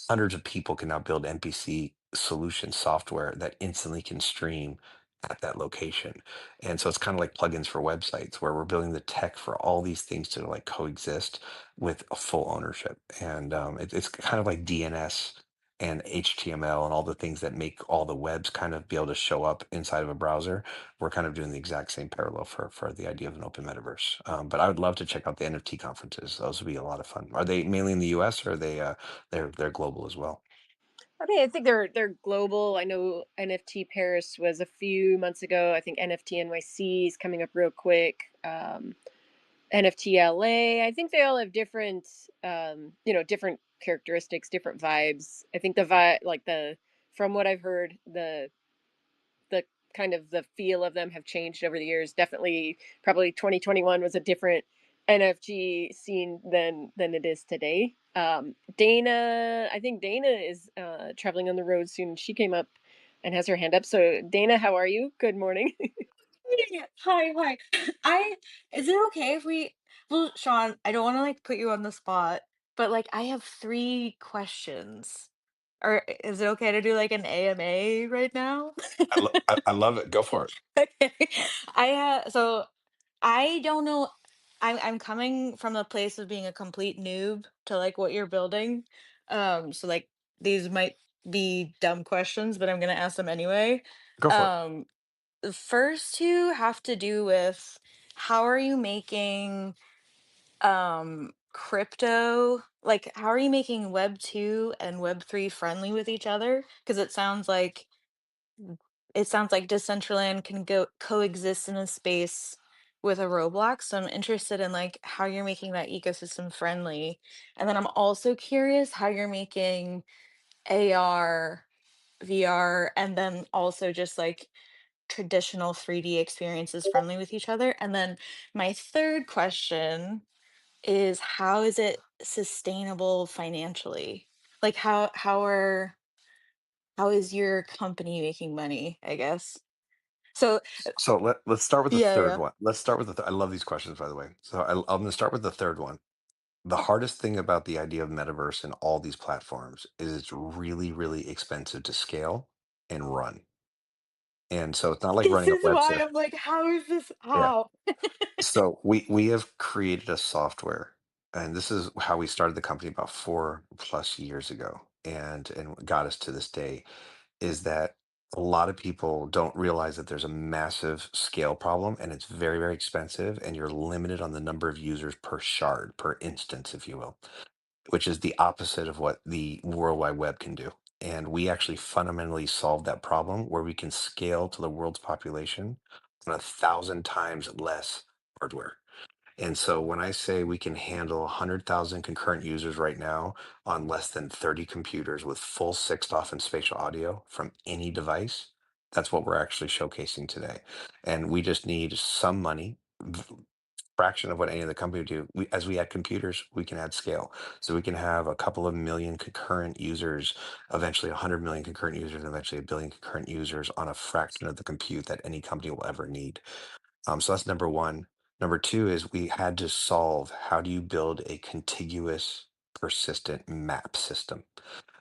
hundreds of people can now build NPC solution software that instantly can stream at that location. And so it's kind of like plugins for websites where we're building the tech for all these things to like coexist with a full ownership. And it's kind of like DNS and HTML and all the things that make all the webs kind of be able to show up inside of a browser. We're kind of doing the exact same parallel for the idea of an open metaverse. But I would love to check out the NFT conferences. Those would be a lot of fun. Are they mainly in the US or are they they're global as well? I mean, I think they're global. I know NFT Paris was a few months ago. I think NFT NYC is coming up real quick. NFT LA. I think they all have different, different characteristics, different vibes. I think the vibe, like from what I've heard, the kind of the feel of them have changed over the years. Definitely, probably 2021 was a different NFG scene than it is today. Dana, I think Dana is traveling on the road soon. She came up and has her hand up. So Dana, how are you? Good morning. Yeah, hi, hi. I Is it okay if we well, Sean, I don't want to like put you on the spot, but like I have 3 questions. Or is it okay to do like an AMA right now? I love it. Go for it. Okay. So I don't know. I'm coming from a place of being a complete noob to like what you're building. So like these might be dumb questions, but I'm gonna ask them anyway. Go for it. Um the first two have to do with how are you making crypto, like how are you making web 2 and web 3 friendly with each other? Because it sounds like Decentraland can go coexist in a space with a Roblox. So I'm interested in like how you're making that ecosystem friendly. And then I'm also curious how you're making AR, VR, and then also just like traditional 3D experiences friendly with each other. And then my third question is how is it sustainable financially? Like how is your company making money, I guess? So So let's start with the yeah, third yeah. one. Let's start with I love these questions, by the way. So I'm going to start with the third one. The hardest thing about the idea of metaverse and all these platforms is it's really, really expensive to scale and run. And so it's not like This running a is why website. I'm like, how is this Yeah. how? So we have created a software, and this is how we started the company about 4+ years ago, and got us to this day. Is that a lot of people don't realize that there's a massive scale problem and it's very, very expensive, and you're limited on the number of users per shard, per instance, if you will, which is the opposite of what the World Wide Web can do. And we actually fundamentally solved that problem where we can scale to the world's population on 1,000 times less hardware. And so when I say we can handle 100,000 concurrent users right now on less than 30 computers with full 6 off and spatial audio from any device, that's what we're actually showcasing today. And we just need some money, fraction of what any other company would do. As we add computers, we can add scale. So we can have a couple of million concurrent users, eventually 100 million concurrent users, and eventually a billion concurrent users on a fraction of the compute that any company will ever need. So that's number one. Number two is we had to solve how do you build a contiguous, persistent map system,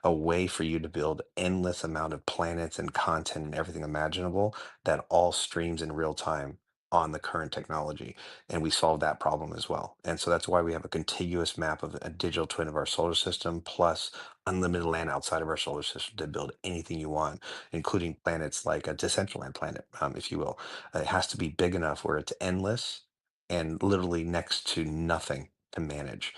a way for you to build endless amount of planets and content and everything imaginable that all streams in real time on the current technology. And we solved that problem as well. And so that's why we have a contiguous map of a digital twin of our solar system plus unlimited land outside of our solar system to build anything you want, including planets like a Decentraland planet, if you will. It has to be big enough where it's endless and literally next to nothing to manage.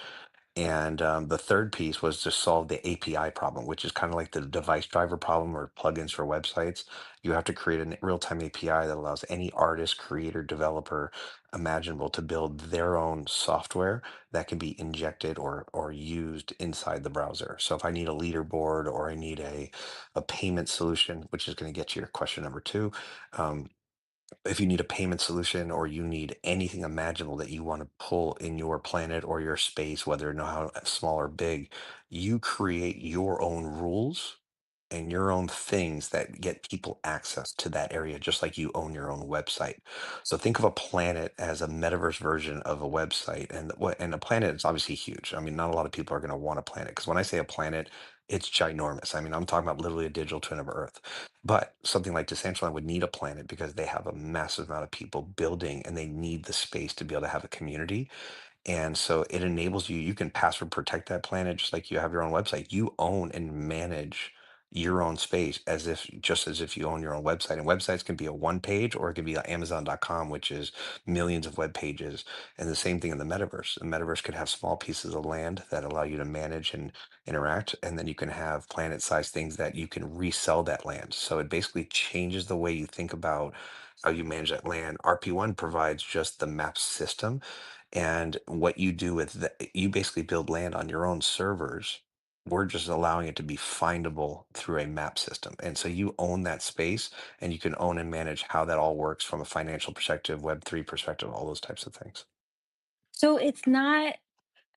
And the third piece was to solve the API problem, which is kind of like the device driver problem or plugins for websites. You have to create a real-time API that allows any artist, creator, developer imaginable to build their own software that can be injected or used inside the browser. So if I need a leaderboard or I need a payment solution, which is going to get to your question number two, um, if you need a payment solution or you need anything imaginable that you want to pull in your planet or your space, whether or not how small or big, you create your own rules and your own things that get people access to that area, just like you own your own website. So think of a planet as a metaverse version of a website, and what and a planet is obviously huge. I mean, not a lot of people are going to want a planet because when I say a planet, it's ginormous. I mean, I'm talking about literally a digital twin of Earth. But something like Decentraland would need a planet because they have a massive amount of people building and they need the space to be able to have a community. And so it enables you, you can password protect that planet just like you have your own website. You own and manage your own space as if just as if you own your own website. And websites can be a one page or it can be like Amazon.com, which is millions of web pages. And the same thing in the metaverse. The metaverse could have small pieces of land that allow you to manage and interact. And then you can have planet sized things that you can resell that land. So it basically changes the way you think about how you manage that land. RP1 provides just the map system and what you do with you basically build land on your own servers. We're just allowing it to be findable through a map system. And so you own that space and you can own and manage how that all works from a financial perspective, Web3 perspective, all those types of things. So it's not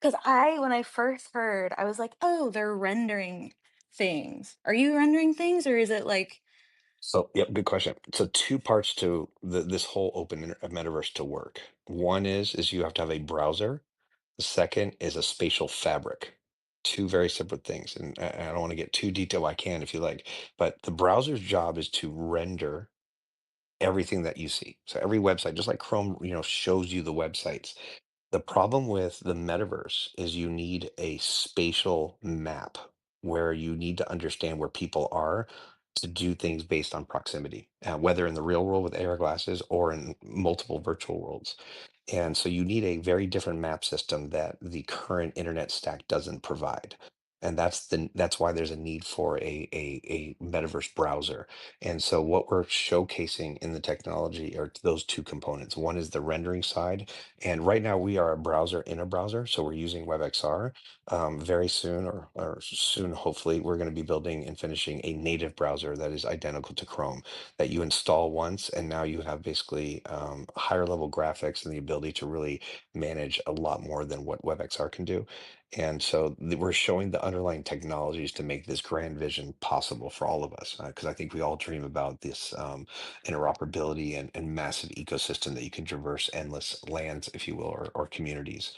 because when I first heard, I was like, oh, they're rendering things. Are you rendering things or is it like So, yep, good question. So, two parts to this whole metaverse to work. One is you have to have a browser. The second is a spatial fabric. Two very separate things. And I don't want to get too detailed. I can if you like. But the browser's job is to render everything that you see. So every website, just like Chrome, shows you the websites. The problem with the metaverse is you need a spatial map where you need to understand where people are to do things based on proximity, whether in the real world with AR glasses or in multiple virtual worlds. And so you need a very different map system that the current internet stack doesn't provide. And that's why there's a need for a metaverse browser. And so what we're showcasing in the technology are those two components. One is the rendering side, and right now we are a browser in a browser, so we're using WebXR. Very soon, or soon, hopefully, we're going to be building and finishing a native browser that is identical to Chrome that you install once, and now you have basically higher level graphics and the ability to really manage a lot more than what WebXR can do. And so we're showing the underlying technologies to make this grand vision possible for all of us, because I think we all dream about this interoperability and massive ecosystem that you can traverse endless lands, if you will, or communities.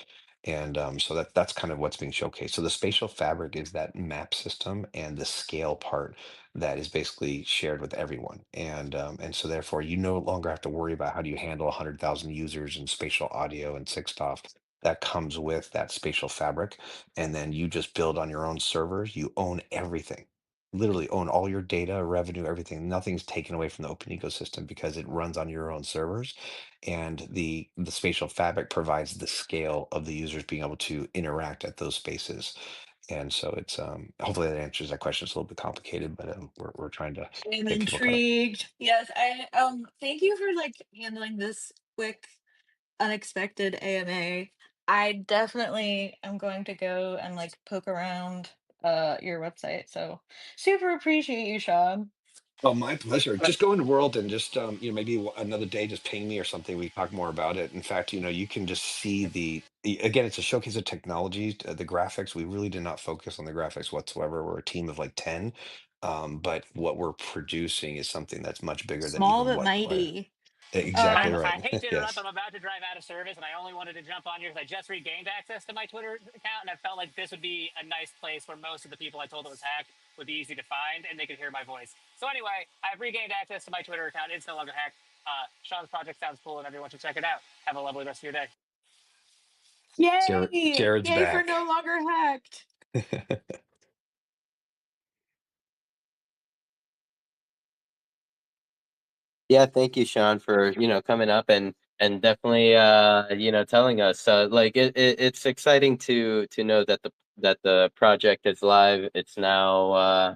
And so that's kind of what's being showcased. So the spatial fabric is that map system and the scale part that is basically shared with everyone. And so therefore you no longer have to worry about how do you handle 100,000 users and spatial audio and six stuff that comes with that spatial fabric. And then you just build on your own servers. You own everything. Literally own all your data, revenue, everything. Nothing's taken away from the open ecosystem because it runs on your own servers. And the spatial fabric provides the scale of the users being able to interact at those spaces. And so it's hopefully that answers that question. It's a little bit complicated, but we're trying to I'm get people kind of. intrigued. Yes, I thank you for like handling this quick, unexpected AMA. I definitely am going to go and like poke around your website. So super appreciate you, Sean. Oh, my pleasure. Just go in the world and just maybe another day just ping me or something. We talk more about it. In fact, you can just see again, it's a showcase of technology, the graphics. We really did not focus on the graphics whatsoever. We're a team of like 10. But what we're producing is something that's much bigger than Small even but what mighty. exactly Um right. I hate to interrupt. Yes. I'm about to drive out of service, and I only wanted to jump on here because I just regained access to my Twitter account, and I felt like this would be a nice place where most of the people I told it was hacked would be easy to find, and they could hear my voice. So anyway, I've regained access to my Twitter account. It's no longer hacked. Sean's project sounds cool, and everyone should check it out. Have a lovely rest of your day. Yay! Jared's Yay for back. no longer hacked. Yeah, thank you, Sean, for coming up and and definitely telling us like it's exciting to know that the project is live. It's now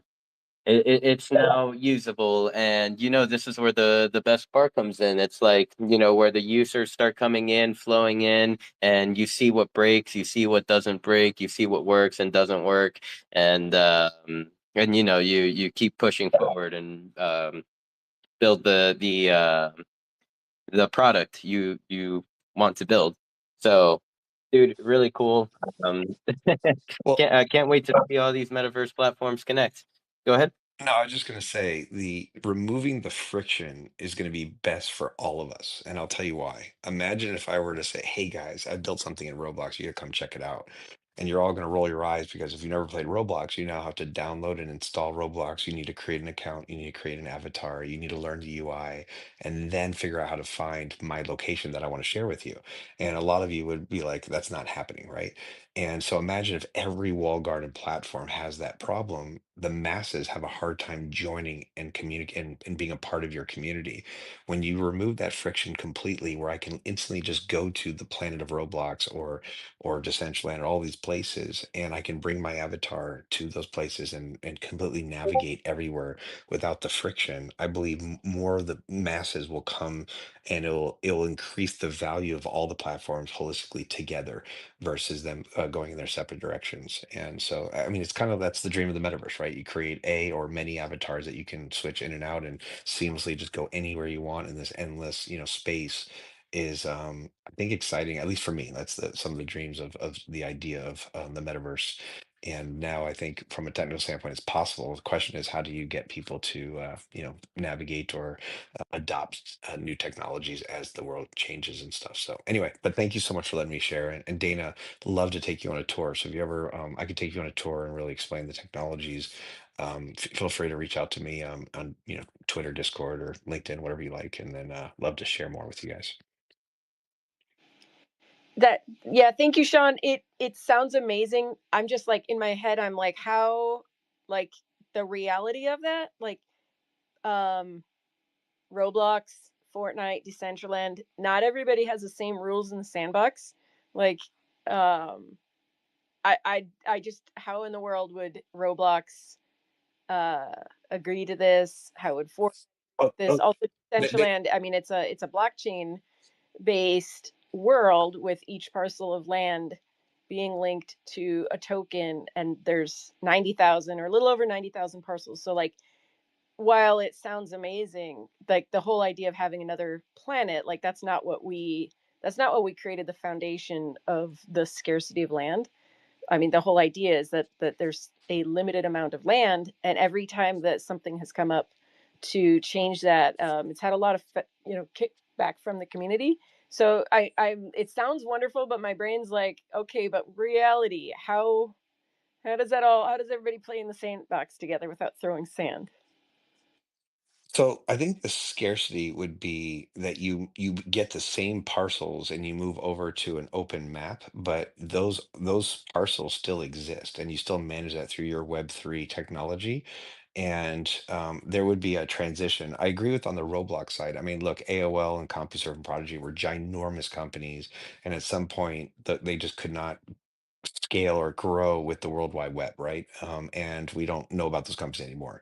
it's now usable, and this is where the best part comes in. It's like where the users start coming in, flowing in, and you see what breaks, you see what doesn't break, you see what works and doesn't work, and you keep pushing forward and build the product you want to build. So, dude, really cool. Um, Well, can't wait to see all these metaverse platforms connect. Go ahead. no, I was just going to say the removing the friction is going to be best for all of us. And I'll tell you why. Imagine if I were to say, hey guys, I built something in Roblox, you gotta come check it out. And you're all going to roll your eyes because if you never played Roblox, you now have to download and install Roblox. You need to create an account, you need to create an avatar, you need to learn the UI, and then figure out how to find my location that I want to share with you. And a lot of you would be like, that's not happening, right? And so imagine if every wall garden platform has that problem, the masses have a hard time joining and communicating and being a part of your community. When you remove that friction completely, where I can instantly just go to the planet of Roblox or Decentraland or all these places, and I can bring my avatar to those places and completely navigate everywhere without the friction, I believe more of the masses will come and it'll increase the value of all the platforms holistically together versus them going in their separate directions. And so, I mean, it's kind of that's the dream of the metaverse, right? You create a or many avatars that you can switch in and out and seamlessly just go anywhere you want in this endless, space is I think exciting, at least for me. That's some of the dreams of the idea of the metaverse. And now I think from a technical standpoint, it's possible. The question is, how do you get people to, navigate or adopt new technologies as the world changes and stuff. So anyway, but thank you so much for letting me share. And Dana, love to take you on a tour. So if you ever, I could take you on a tour and really explain the technologies. Feel free to reach out to me on Twitter, Discord, or LinkedIn, whatever you like, and then love to share more with you guys. That Yeah, thank you, Sean. It sounds amazing. I'm just like in my head, I'm like, how, like, the reality of that, like, um Roblox, Fortnite, Decentraland, not everybody has the same rules in the sandbox. Like, um I just, how in the world would Roblox uh agree to this? How would Fortnite Oh, this? oh, Also th- th- Decentraland, I mean, it's a blockchain based world with each parcel of land being linked to a token, and there's 90,000 or a little over 90,000 parcels. So, like, while it sounds amazing, like the whole idea of having another planet, like that's not what we created the foundation of the scarcity of land. I mean, the whole idea is that there's a limited amount of land, and every time that something has come up to change that, it's had a lot of kickback from the community. So it sounds wonderful, but my brain's like, okay, but reality, how does everybody play in the sandbox together without throwing sand? So I think the scarcity would be that you get the same parcels and you move over to an open map, but those parcels still exist and you still manage that through your Web3 technology. And there would be a transition. I agree with on the Roblox side. I mean, look, AOL and CompuServe and Prodigy were ginormous companies, and at some point they just could not scale or grow with the World Wide Web, right? And we don't know about those companies anymore.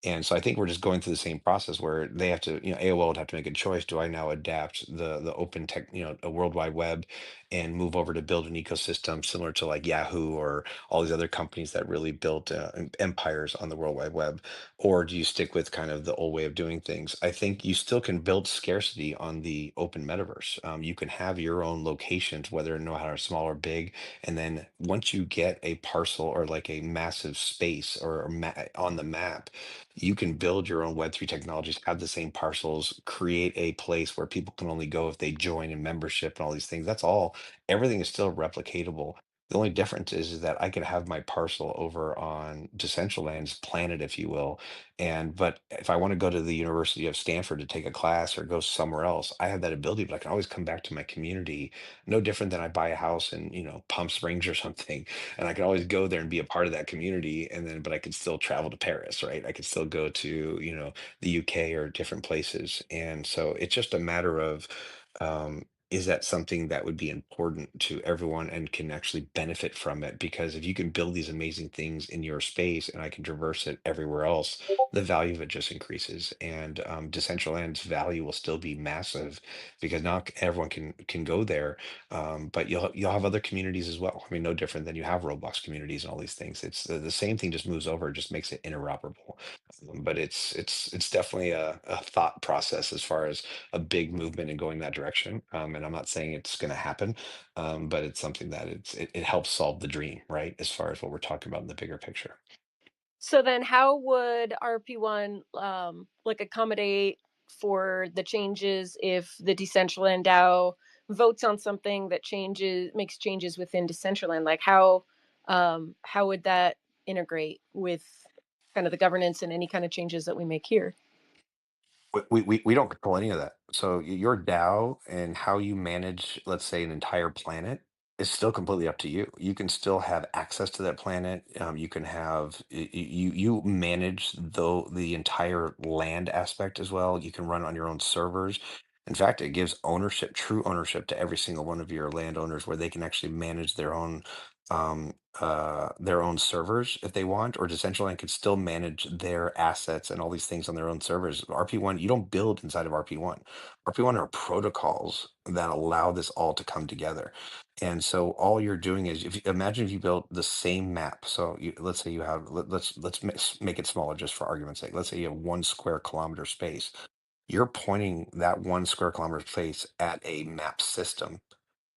And so I think we're just going through the same process where they have to, AOL would have to make a choice. Do I now adapt the open tech, a World Wide Web and move over to build an ecosystem similar to like Yahoo or all these other companies that really built empires on the World Wide Web? Or do you stick with kind of the old way of doing things? I think you still can build scarcity on the open metaverse. You can have your own locations, whether no matter small or big. And then once you get a parcel or like a massive space or on the map, you can build your own Web3 technologies, have the same parcels, create a place where people can only go if they join in membership and all these things. That's all. Everything is still replicatable. The only difference is that I could have my parcel over on Decentraland's planet, if you will. But if I want to go to the University of Stanford to take a class or go somewhere else, I have that ability, but I can always come back to my community. No different than I buy a house in, Palm Springs or something, and I could always go there and be a part of that community. And then, but I could still travel to Paris, right? I could still go to, the UK or different places. And so it's just a matter of Is that something that would be important to everyone and can actually benefit from it? Because if you can build these amazing things in your space and I can traverse it everywhere else, the value of it just increases. And Decentraland's value will still be massive because not everyone can go there, but you'll have other communities as well. I mean, no different than you have Roblox communities and all these things. It's the same thing, just moves over, it just makes it interoperable. But it's definitely a thought process as far as a big movement in going that direction. And I'm not saying it's going to happen, but it's something that it helps solve the dream, right? As far as what we're talking about in the bigger picture. So then how would RP1 like accommodate for the changes if the Decentraland DAO votes on something that makes changes within Decentraland? Like how would that integrate with kind of the governance and any kind of changes that we make here? We don't control any of that. So your DAO and how you manage, let's say, an entire planet is still completely up to you. You can still have access to that planet. You can have you manage the entire land aspect as well. You can run on your own servers. In fact, it gives ownership, true ownership to every single one of your landowners where they can actually manage their own servers if they want, or Decentraland can still manage their assets and all these things on their own servers. RP1, you don't build inside of RP1. RP1 are protocols that allow this all to come together. And so all you're doing is, if you imagine if you built the same map. So let's say you have, make it smaller just for argument's sake. Let's say you have 1 square kilometer space. You're pointing that 1 square kilometer space at a map system.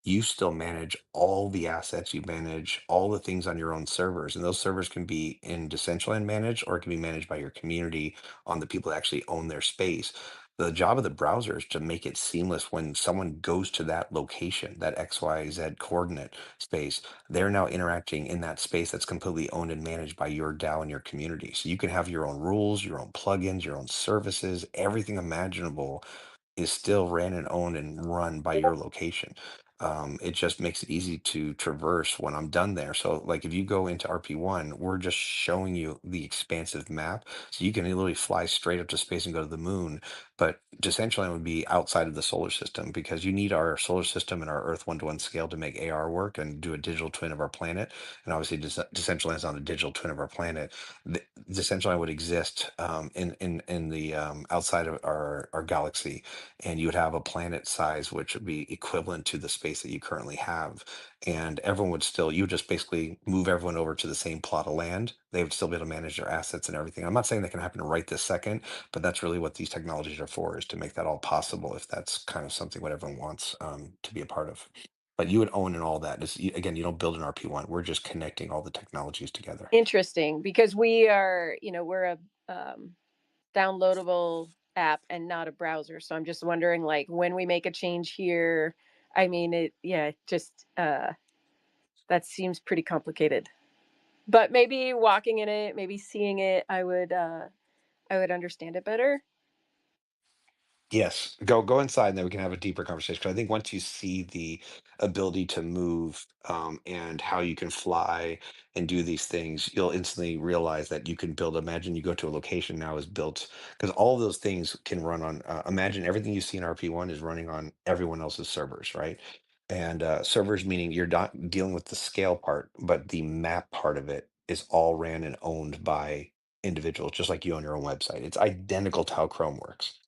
You still manage all the assets, you manage all the things on your own servers, and those servers can be in Decentraland managed or it can be managed by your community on the people that actually own their space. The job of the browser is to make it seamless when someone goes to that location, that XYZ coordinate space, they're now interacting in that space that's completely owned and managed by your DAO and your community. So you can have your own rules, your own plugins, your own services, everything imaginable is still ran and owned and run by your location. It just makes it easy to traverse when I'm done there. So, like, if you go into RP1, we're just showing you the expansive map. So you can literally fly straight up to space and go to the moon. But Decentraland would be outside of the solar system because you need our solar system and our Earth 1-to-1 scale to make AR work and do a digital twin of our planet. And obviously, Decentraland is not a digital twin of our planet. Decentraland would exist in the outside of our galaxy, and you would have a planet size which would be equivalent to the space that you currently have, and everyone would still, you would just basically move everyone over to the same plot of land. They would still be able to manage their assets and everything. I'm not saying that can happen right this second, but that's really what these technologies are for, is to make that all possible if that's kind of something what everyone wants to be a part of. But you would own and all that. Again, you don't build an RP1. We're just connecting all the technologies together. Interesting, because we are, we're a downloadable app and not a browser. So I'm just wondering, like, when we make a change here, I mean, just that seems pretty complicated. But maybe walking in it, maybe seeing it, I would understand it better. Yes, go inside, and then we can have a deeper conversation. 'Cause I think once you see the ability to move, and how you can fly and do these things, you'll instantly realize that you can build. Imagine you go to a location now is built because all of those things can run on. Imagine everything you see in RP1 is running on everyone else's servers, right? And servers meaning you're not dealing with the scale part, but the map part of it is all ran and owned by individuals, just like you on your own website. It's identical to how Chrome works.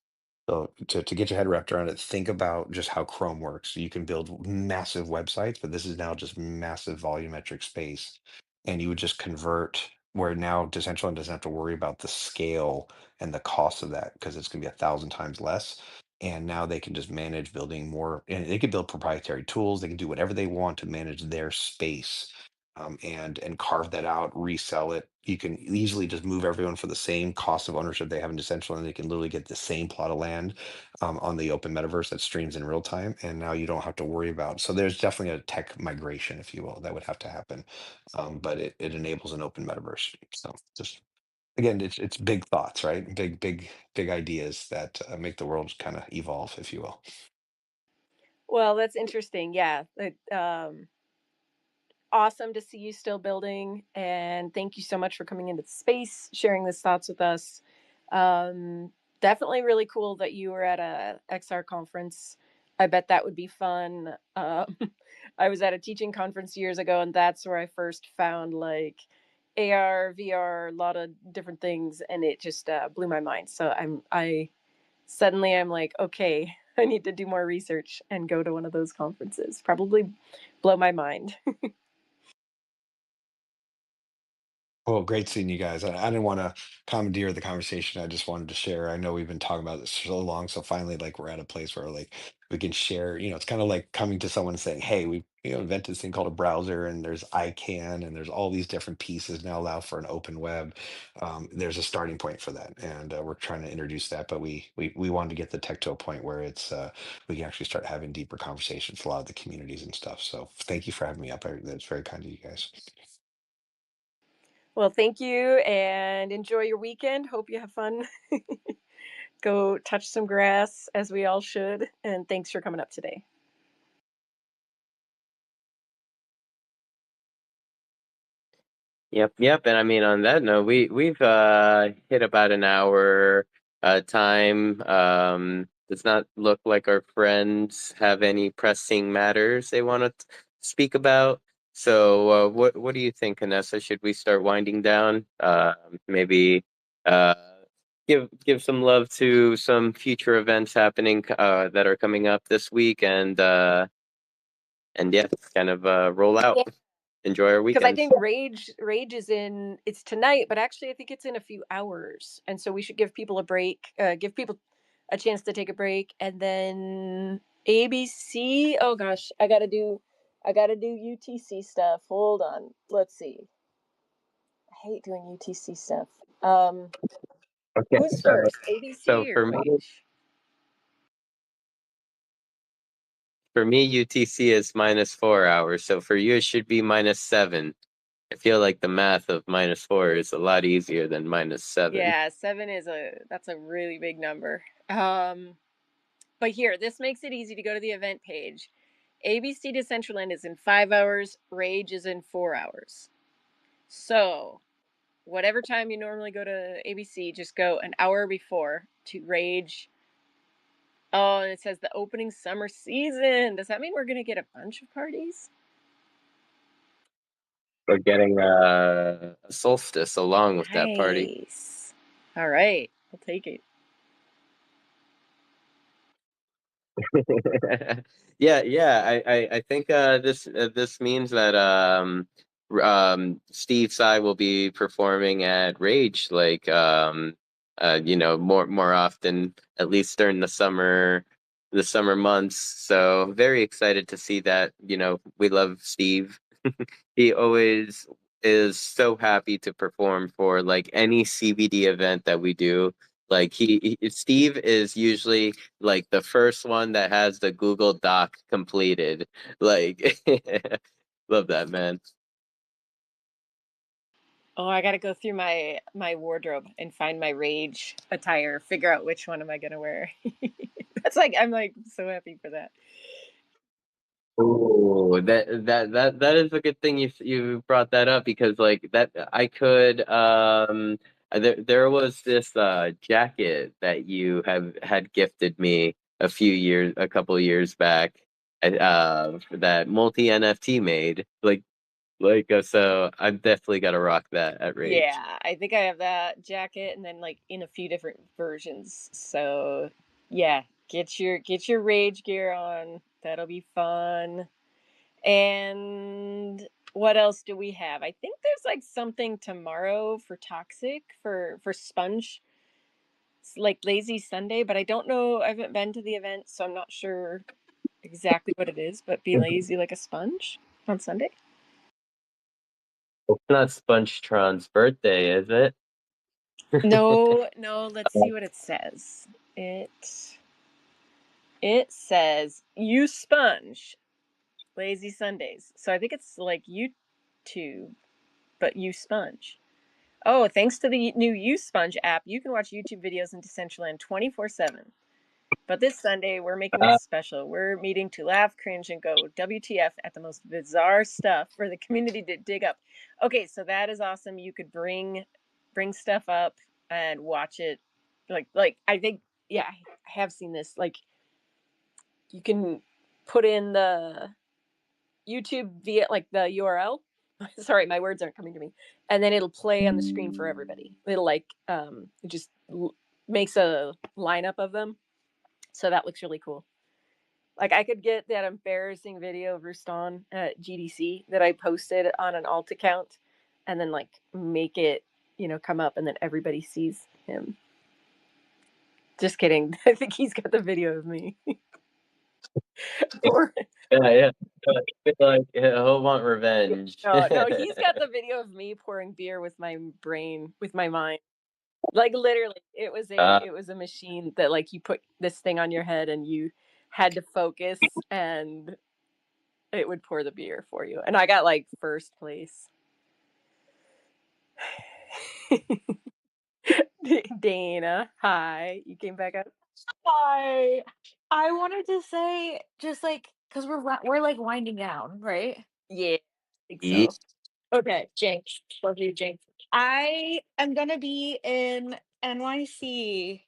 So to get your head wrapped around it, think about just how Chrome works. You can build massive websites, but this is now just massive volumetric space. And you would just convert where now Decentraland doesn't have to worry about the scale and the cost of that because it's going to be 1,000 times less. And now they can just manage building more, and they can build proprietary tools. They can do whatever they want to manage their space, and carve that out, resell it. You can easily just move everyone for the same cost of ownership they have in Decentraland. They can literally get the same plot of land on the open metaverse that streams in real time, and now you don't have to worry about. So there's definitely a tech migration, if you will, that would have to happen, but it enables an open metaverse. So just again, it's big thoughts, right? Big ideas that make the world kind of evolve, if you will. Well, that's interesting. Yeah. Awesome to see you still building. And thank you so much for coming into the space, sharing these thoughts with us. Um, Definitely really cool that you were at a XR conference. I bet that would be fun. I was at a teaching conference years ago, and that's where I first found like AR, VR, a lot of different things, and it just blew my mind. So I suddenly I'm like, okay, I need to do more research and go to one of those conferences. Probably blow my mind. Well, great seeing you guys. I didn't want to commandeer the conversation. I just wanted to share. I know we've been talking about this for so long, so finally, like we're at a place where like we can share. It's kind of like coming to someone and saying, "Hey, we invented this thing called a browser, and there's ICANN, and there's all these different pieces now allow for an open web." There's a starting point for that, and we're trying to introduce that. But we wanted to get the tech to a point where it's we can actually start having deeper conversations with a lot of the communities and stuff. So thank you for having me up. That's very kind of you guys. Well, thank you and enjoy your weekend. Hope you have fun. Go touch some grass as we all should. And thanks for coming up today. Yep. And I mean, on that note, we've hit about an hour time. Does not look like our friends have any pressing matters they want to speak about. So, what do you think, Vanessa? Should we start winding down? Maybe uh, give some love to some future events happening that are coming up this week, and yeah, kind of roll out. Enjoy our Because I weekends. think Rage is it's tonight, but actually I think it's in a few hours, and so we should give people a break, give people a chance to take a break, and then ABC. Oh gosh, I gotta do UTC stuff. Hold on, let's see. I hate doing UTC stuff. Okay, Who's so first, so ABC or for me, Rage? UTC is -4 hours. So for you, it should be -7. I feel like the math of -4 is a lot easier than -7. Yeah, 7 is that's a really big number. But here, this makes it easy to go to the event page. ABC Decentraland is in 5 hours, Rage is in 4 hours. So, whatever time you normally go to ABC, just go an hour before to Rage. Oh, and it says the opening summer season. Does that mean we're going to get a bunch of parties? We're getting a solstice along with that party. Nice. All right, I'll take it. I think this means that Steve Tsai will be performing at Rage like more often, at least during the summer months. So very excited to see that. We love Steve. He always is so happy to perform for like any CBD event that we do. Like Steve is usually like the first one that has the Google Doc completed. Like, love that, man. Oh, I got to go through my wardrobe and find my Rage attire, figure out which one am I going to wear. I'm like so happy for that. Oh, that is a good thing you brought that up because like that I could there was this jacket that you have had gifted me a couple years back that multi NFT made so I've definitely got to rock that at Rage. Yeah, I think I have that jacket and then like in a few different versions. So, yeah, get your Rage gear on. That'll be fun. And what else do we have? I think there's like something tomorrow for Toxic for Sponge. It's like Lazy Sunday, but I don't know. I haven't been to the event, so I'm not sure exactly what it is, but be lazy like a sponge on Sunday. It's not Spongetron's birthday, is it? No, no, let's see what it says. It says you sponge lazy Sundays. So I think it's like YouTube, but you sponge. Oh, thanks to the new You Sponge app, you can watch YouTube videos in Decentraland 24/7. But this Sunday, we're making it special. We're meeting to laugh, cringe, and go WTF at the most bizarre stuff for the community to dig up. Okay, so that is awesome. You could bring stuff up and watch it. Like I think, yeah, I have seen this. Like you can put in the YouTube via like the URL. Sorry, my words aren't coming to me. And then it'll play on the screen for everybody. It'll like it just makes a lineup of them. So that looks really cool. Like I could get that embarrassing video of Ruston at GDC that I posted on an alt account and then like make it, come up and then everybody sees him. Just kidding. I think he's got the video of me. Or Yeah. Like he'll want revenge. no, he's got the video of me pouring beer with my brain, with my mind. Like literally, it was a machine that like you put this thing on your head and you had to focus and it would pour the beer for you. And I got like first place. Dana, hi. You came back up. Hi. I wanted to say just like because we're like winding down, right? Yeah, I think Ye- so. Okay, Jinx. Love you, Jinx. I am gonna be in NYC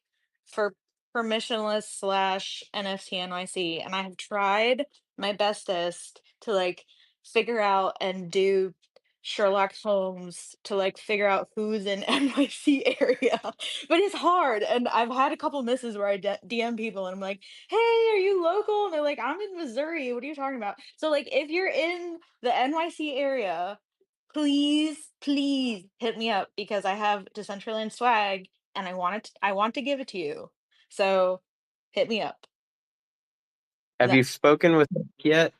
for permissionless slash NFT NYC, and I have tried my bestest to like figure out and do Sherlock Holmes to like figure out who's in NYC area, but it's hard. And I've had a couple misses where I DM people and I'm like, "Hey, are you local?" And they're like, "I'm in Missouri. What are you talking about?" So like, if you're in the NYC area, please hit me up because I have Decentraland swag and I want to give it to you. So hit me up. Have you spoken with Nick yet?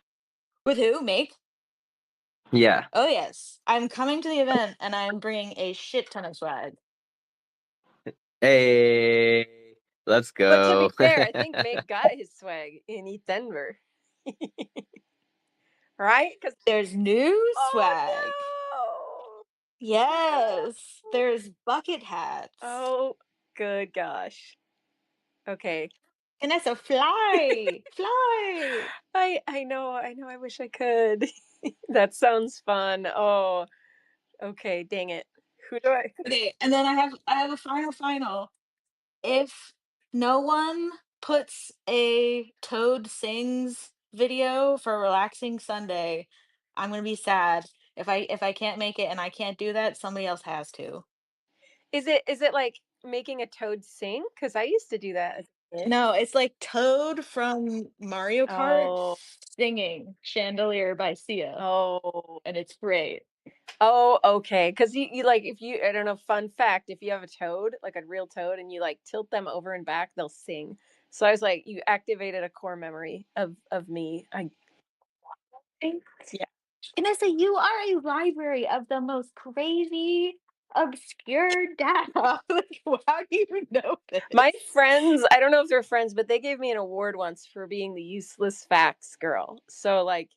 With who? Make? Yeah. Oh yes. I'm coming to the event and I'm bringing a shit ton of swag. Hey, let's But to be go. fair, I think Meg got his swag in East Denver. Right? Because There's new swag. oh Yes. There's bucket hats. no! Oh, good gosh. Okay. Vanessa, fly. Fly. I know. I wish I could. That sounds fun. Oh, okay. Dang it. Who do I? Okay, and then I have a final. If no one puts a Toad Sings video for relaxing Sunday, I'm gonna be sad. If I can't make it and I can't do that, somebody else has to. Is it like making a toad sing? Because I used to do that as a kid. No, it's like Toad from Mario Kart Oh, singing Chandelier by Sia, oh, and it's great. oh. Okay. Because you like if you I don't know. Fun fact: if you have a toad, like a real toad, and you like tilt them over and back, they'll sing. So I was like, you activated a core memory of me. Yeah. Vanessa, you are a library of the most crazy, obscure data. Like, how do you know My this? friends, I don't know if they're friends, but they gave me an award once for being the useless facts girl. So like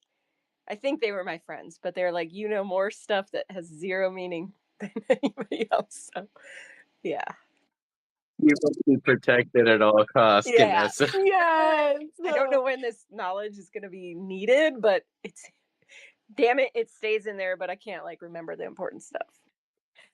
I think they were my friends, but they're like, you know more stuff that has zero meaning than anybody else. So yeah. You must be protected at all costs, Yeah. Vanessa. Yes. I don't know when this knowledge is gonna be needed, but it's damn it, it stays in there, but I can't like remember the important stuff.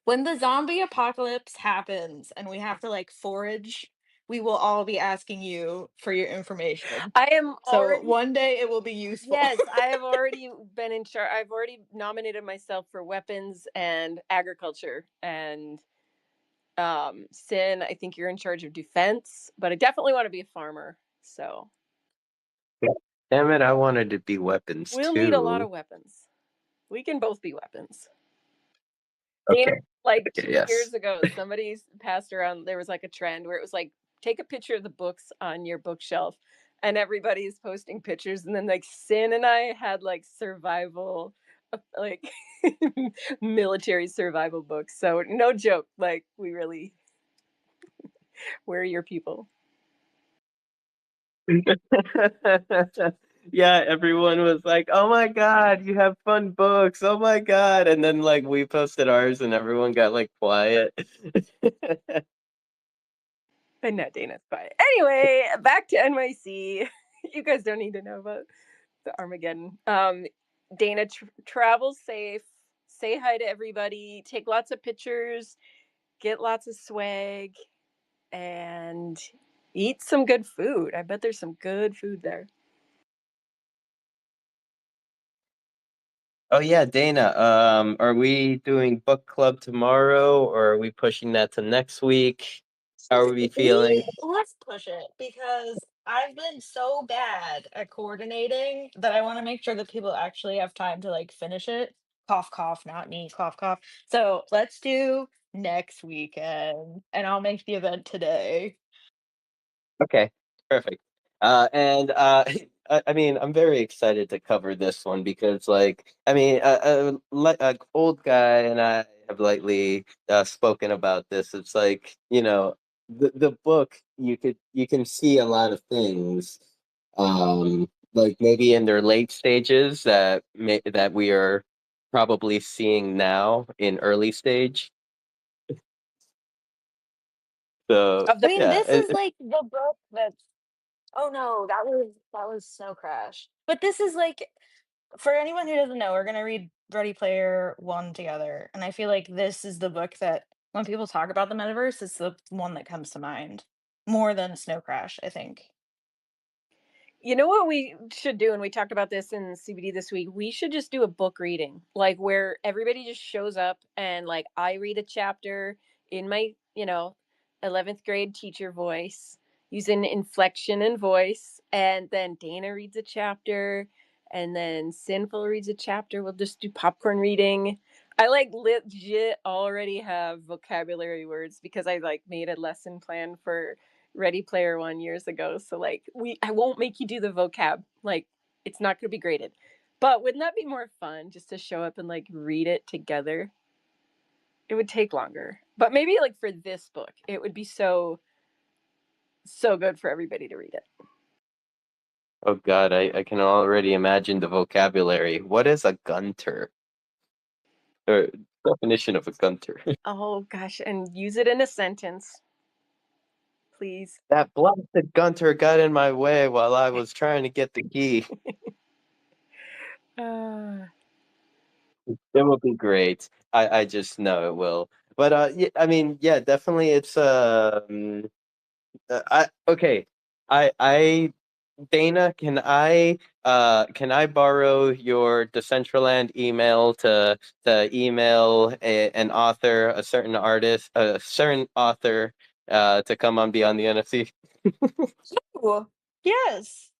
When the zombie apocalypse happens and we have to like forage, we will all be asking you for your information. I am So already one day it will be useful. yes, I have already been in charge. I've already nominated myself for weapons and agriculture and Sin, I think you're in charge of defense, but I definitely want to be a farmer. So Damn it, I wanted to be weapons we'll need a lot too. of weapons. We can both be weapons. Dana, Okay. like Okay, 2 years yes. ago, somebody passed around. There was like a trend where it was like, take a picture of the books on your bookshelf, and everybody's posting pictures. And then like Sin and I had like survival, like military survival books. So no joke, like we really, we're your people. Yeah, everyone was like, "Oh my god, you have fun books. Oh my god." And then like we posted ours and everyone got like quiet. But no, Dana's quiet. Anyway, back to NYC. You guys don't need to know about the Armageddon. Dana, travel safe. Say hi to everybody. Take lots of pictures. Get lots of swag, and eat some good food. I bet there's some good food there. Oh yeah, Dana. Are we doing book club tomorrow, or are we pushing that to next week? How are we feeling? Let's push it because I've been so bad at coordinating that I want to make sure that people actually have time to like finish it. Cough, cough, not me, cough, cough. So let's do next weekend and I'll make the event today. Okay, perfect. And I mean, I'm very excited to cover this one because, like, I mean, old guy and I have lately spoken about this. It's like, the book you can see a lot of things, like maybe in their late stages that we are probably seeing now in early stage. So Of I the mean, yeah, this is like the book that's oh no, that was Snow Crash. But this is like for anyone who doesn't know, we're gonna read Ready Player One together. And I feel like this is the book that when people talk about the metaverse, it's the one that comes to mind. More than Snow Crash, I think. You know what we should do, and we talked about this in CBD this week. We should just do a book reading, like where everybody just shows up and like I read a chapter in my, 11th grade teacher voice using inflection and voice, and then Dana reads a chapter, and then Sinful reads a chapter. We'll just do popcorn reading. I like legit already have vocabulary words because I like made a lesson plan for Ready Player One years ago. So like I won't make you do the vocab. Like it's not gonna be graded. But wouldn't that be more fun just to show up and like read it together? It would take longer. But maybe like for this book, it would be so good for everybody to read it. oh God, I can already imagine the vocabulary. What is a gunter? Or definition of a gunter? Oh gosh, and use it in a sentence, please. That blasted gunter got in my way while I was trying to get the key. Uh, It will be great. I just know it will. But yeah, I mean, yeah, definitely it's I okay. I Dana, can I borrow your Decentraland email to email an author, a certain artist, a certain author to come on Beyond the NFC? Ooh, yes.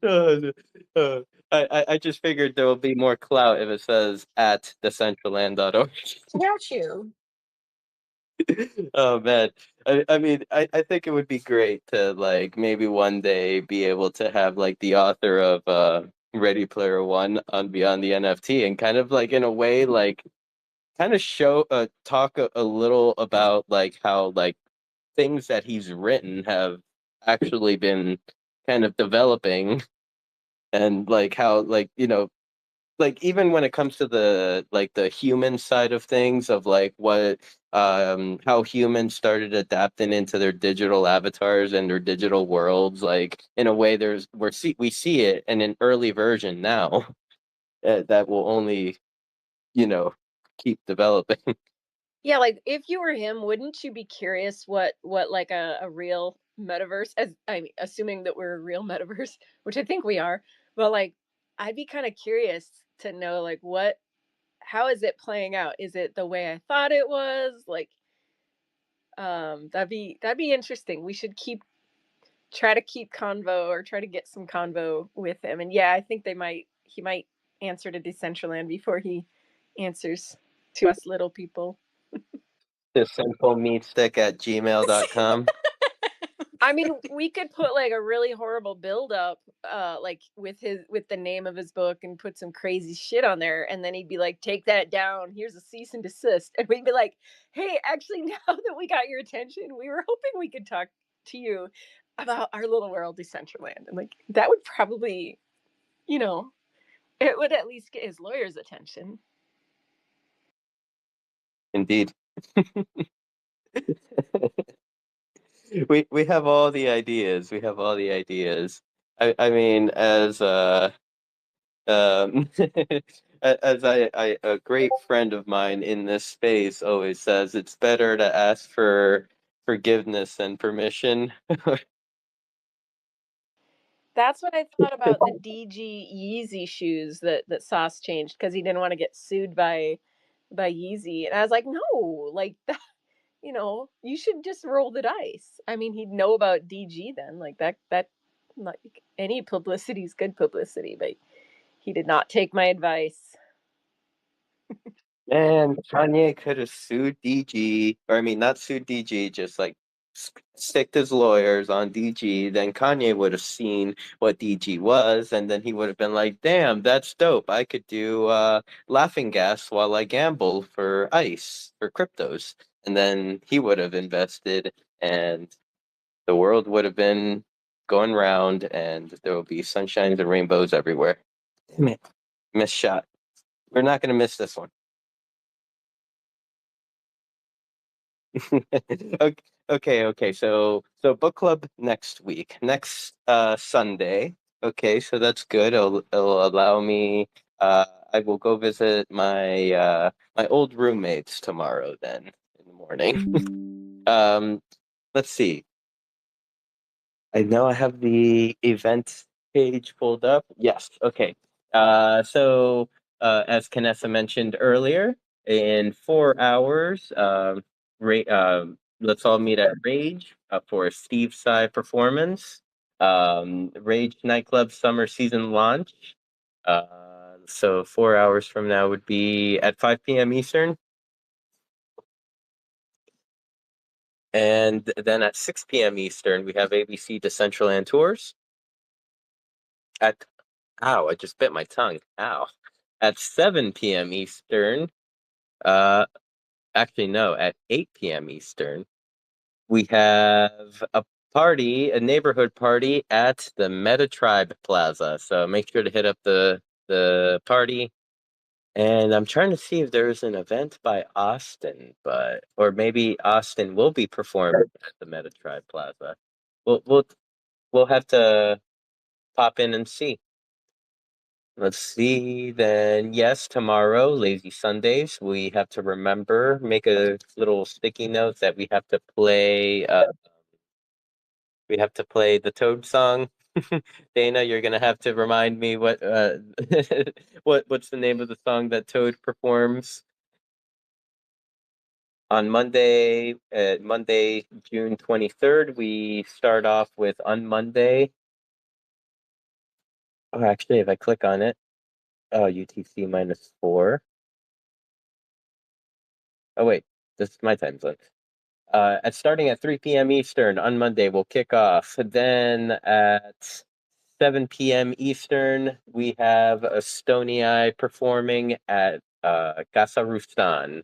Uh, uh, I just figured there will be more clout if it says at decentraland.org. Got you. Oh man. I mean I think it would be great to like maybe one day be able to have like the author of Ready Player One on Beyond the NFT and kind of like in a way like kind of show talk a little about like how like things that he's written have actually been kind of developing and like how like like even when it comes to the like the human side of things of like what how humans started adapting into their digital avatars and their digital worlds like in a way we see it in an early version now that will only you know keep developing. yeah, like if you were him, wouldn't you be curious what like a real metaverse, as I mean, assuming that we're a real metaverse, which I think we are, but like I'd be kind of curious to know like what how is it playing out? Is it the way I thought it was? Like that'd be interesting. We should keep try to keep convo or try to get some convo with him. And yeah, I think he might answer to Decentraland before he answers to us little people. The SinfulMeatStick at gmail.com. I mean, we could put like a really horrible build up, like with the name of his book and put some crazy shit on there, and then he'd be like, "Take that down. Here's a cease and desist." And we'd be like, "Hey, actually, now that we got your attention, we were hoping we could talk to you about our little world, Decentraland." And like that would probably, you know, it would at least get his lawyer's attention. Indeed. We have all the ideas. We have all the ideas. I mean, as um, as a great friend of mine in this space always says, it's better to ask for forgiveness than permission. That's what I thought about the DG Yeezy shoes that Sauce changed because he didn't want to get sued by Yeezy, and I was like, no, like that, you should just roll the dice. I mean, he'd know about DG then, like that, like any publicity is good publicity, but he did not take my advice. Man, Kanye could have sued DG, or I mean, not sued DG, just like sticked his lawyers on DG. Then Kanye would have seen what DG was, and then he would have been like, "Damn, that's dope. I could do laughing gas while I gamble for ICE for cryptos." And then he would have invested, and the world would have been going round, and there will be sunshines and rainbows everywhere. Damn it, missed shot. We're not gonna miss this one. Okay, okay. So book club next week, next Sunday. Okay, so that's good. It'll allow me. I will go visit my old roommates tomorrow. Then in the morning. Let's see. I know I have the event page pulled up. Yes. Okay. As Canessa mentioned earlier, in 4 hours, let's all meet at Rage for a Steve Side performance. Rage nightclub summer season launch. So 4 hours from now would be at 5 p.m. Eastern. And then at 6 p.m. Eastern, we have ABC Decentraland tours. At Ow, I just bit my tongue. Ow. At 7 p.m. Eastern, uh, actually, no, at 8 p.m. Eastern, we have a neighborhood party at the Meta Tribe Plaza. So make sure to hit up the party. And I'm trying to see if there's an event by Austin, or maybe Austin will be performing at the Meta Tribe Plaza. We'll we'll have to pop in and see. Let's see. Then, yes, tomorrow, Lazy Sundays, we have to make a little sticky note that we have to play the Toad song. Dana, you're gonna have to remind me what's the name of the song that Toad performs on Monday, June 23rd. We start off with On Monday. Oh, actually, if I click on it, UTC -4. Oh wait, this is my time zone. Starting at 3 p.m. Eastern on Monday, we'll kick off. Then at 7 p.m. Eastern, we have Estonia performing at Casa Rustan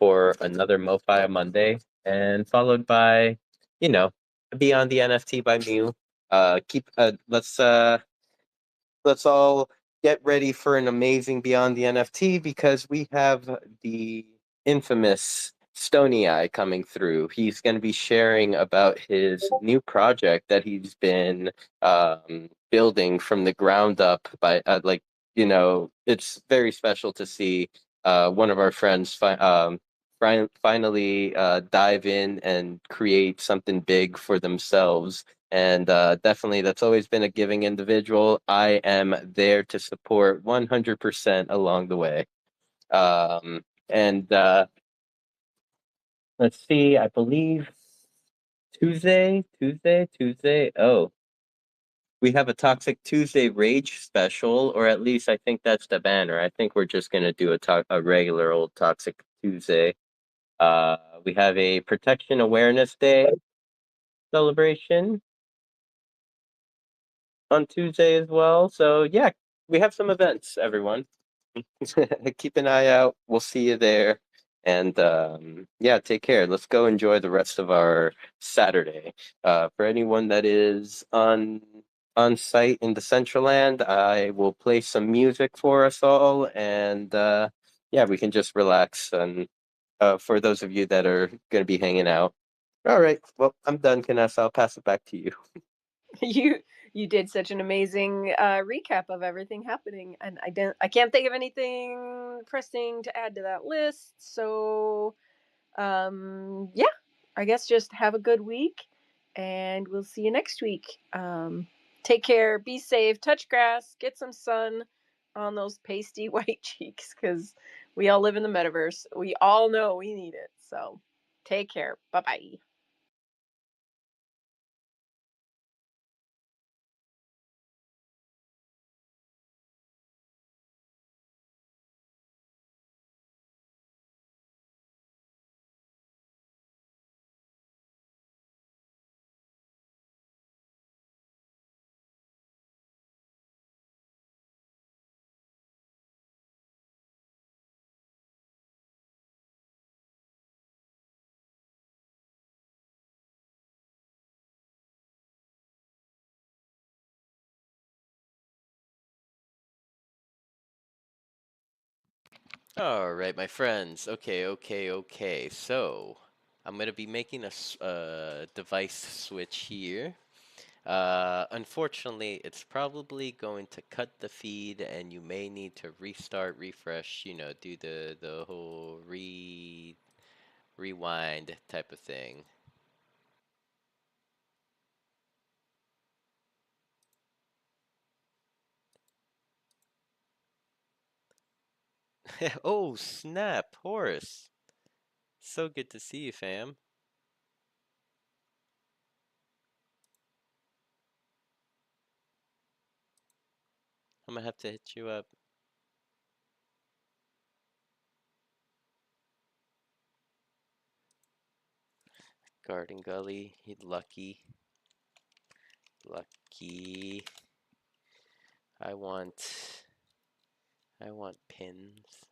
for another MoFi Monday, and followed by, you know, Beyond the NFT by Mew. Let's all get ready for an amazing Beyond the NFT because we have the infamous Stony Eye coming through. He's going to be sharing about his new project that he's been building from the ground up by it's very special to see one of our friends finally dive in and create something big for themselves, and definitely that's always been a giving individual. I am there to support 100% along the way. And let's see, I believe Tuesday. Oh, we have a Toxic Tuesday Rage special, or at least I think that's the banner. I think we're just gonna do a regular old Toxic Tuesday. We have a Protection Awareness Day celebration on Tuesday as well. So yeah, we have some events, everyone. Keep an eye out. We'll see you there. And yeah, take care. Let's go enjoy the rest of our Saturday. For anyone that is on site in Decentraland, I will play some music for us all, and yeah, we can just relax. And for those of you that are going to be hanging out, all right. Well, I'm done, Vanessa. I'll pass it back to you. You did such an amazing recap of everything happening, and I can't think of anything pressing to add to that list. So yeah, I guess just have a good week, and we'll see you next week. Take care. Be safe. Touch grass. Get some sun on those pasty white cheeks because we all live in the metaverse. We all know we need it. So take care. Bye bye. All right, my friends. Okay. So I'm gonna be making a device switch here. Unfortunately, it's probably going to cut the feed, and you may need to restart, refresh, do the whole rewind type of thing. Oh, snap, Horace. So good to see you, fam. I'm gonna have to hit you up. Garden Gully, lucky. Lucky. I want pins.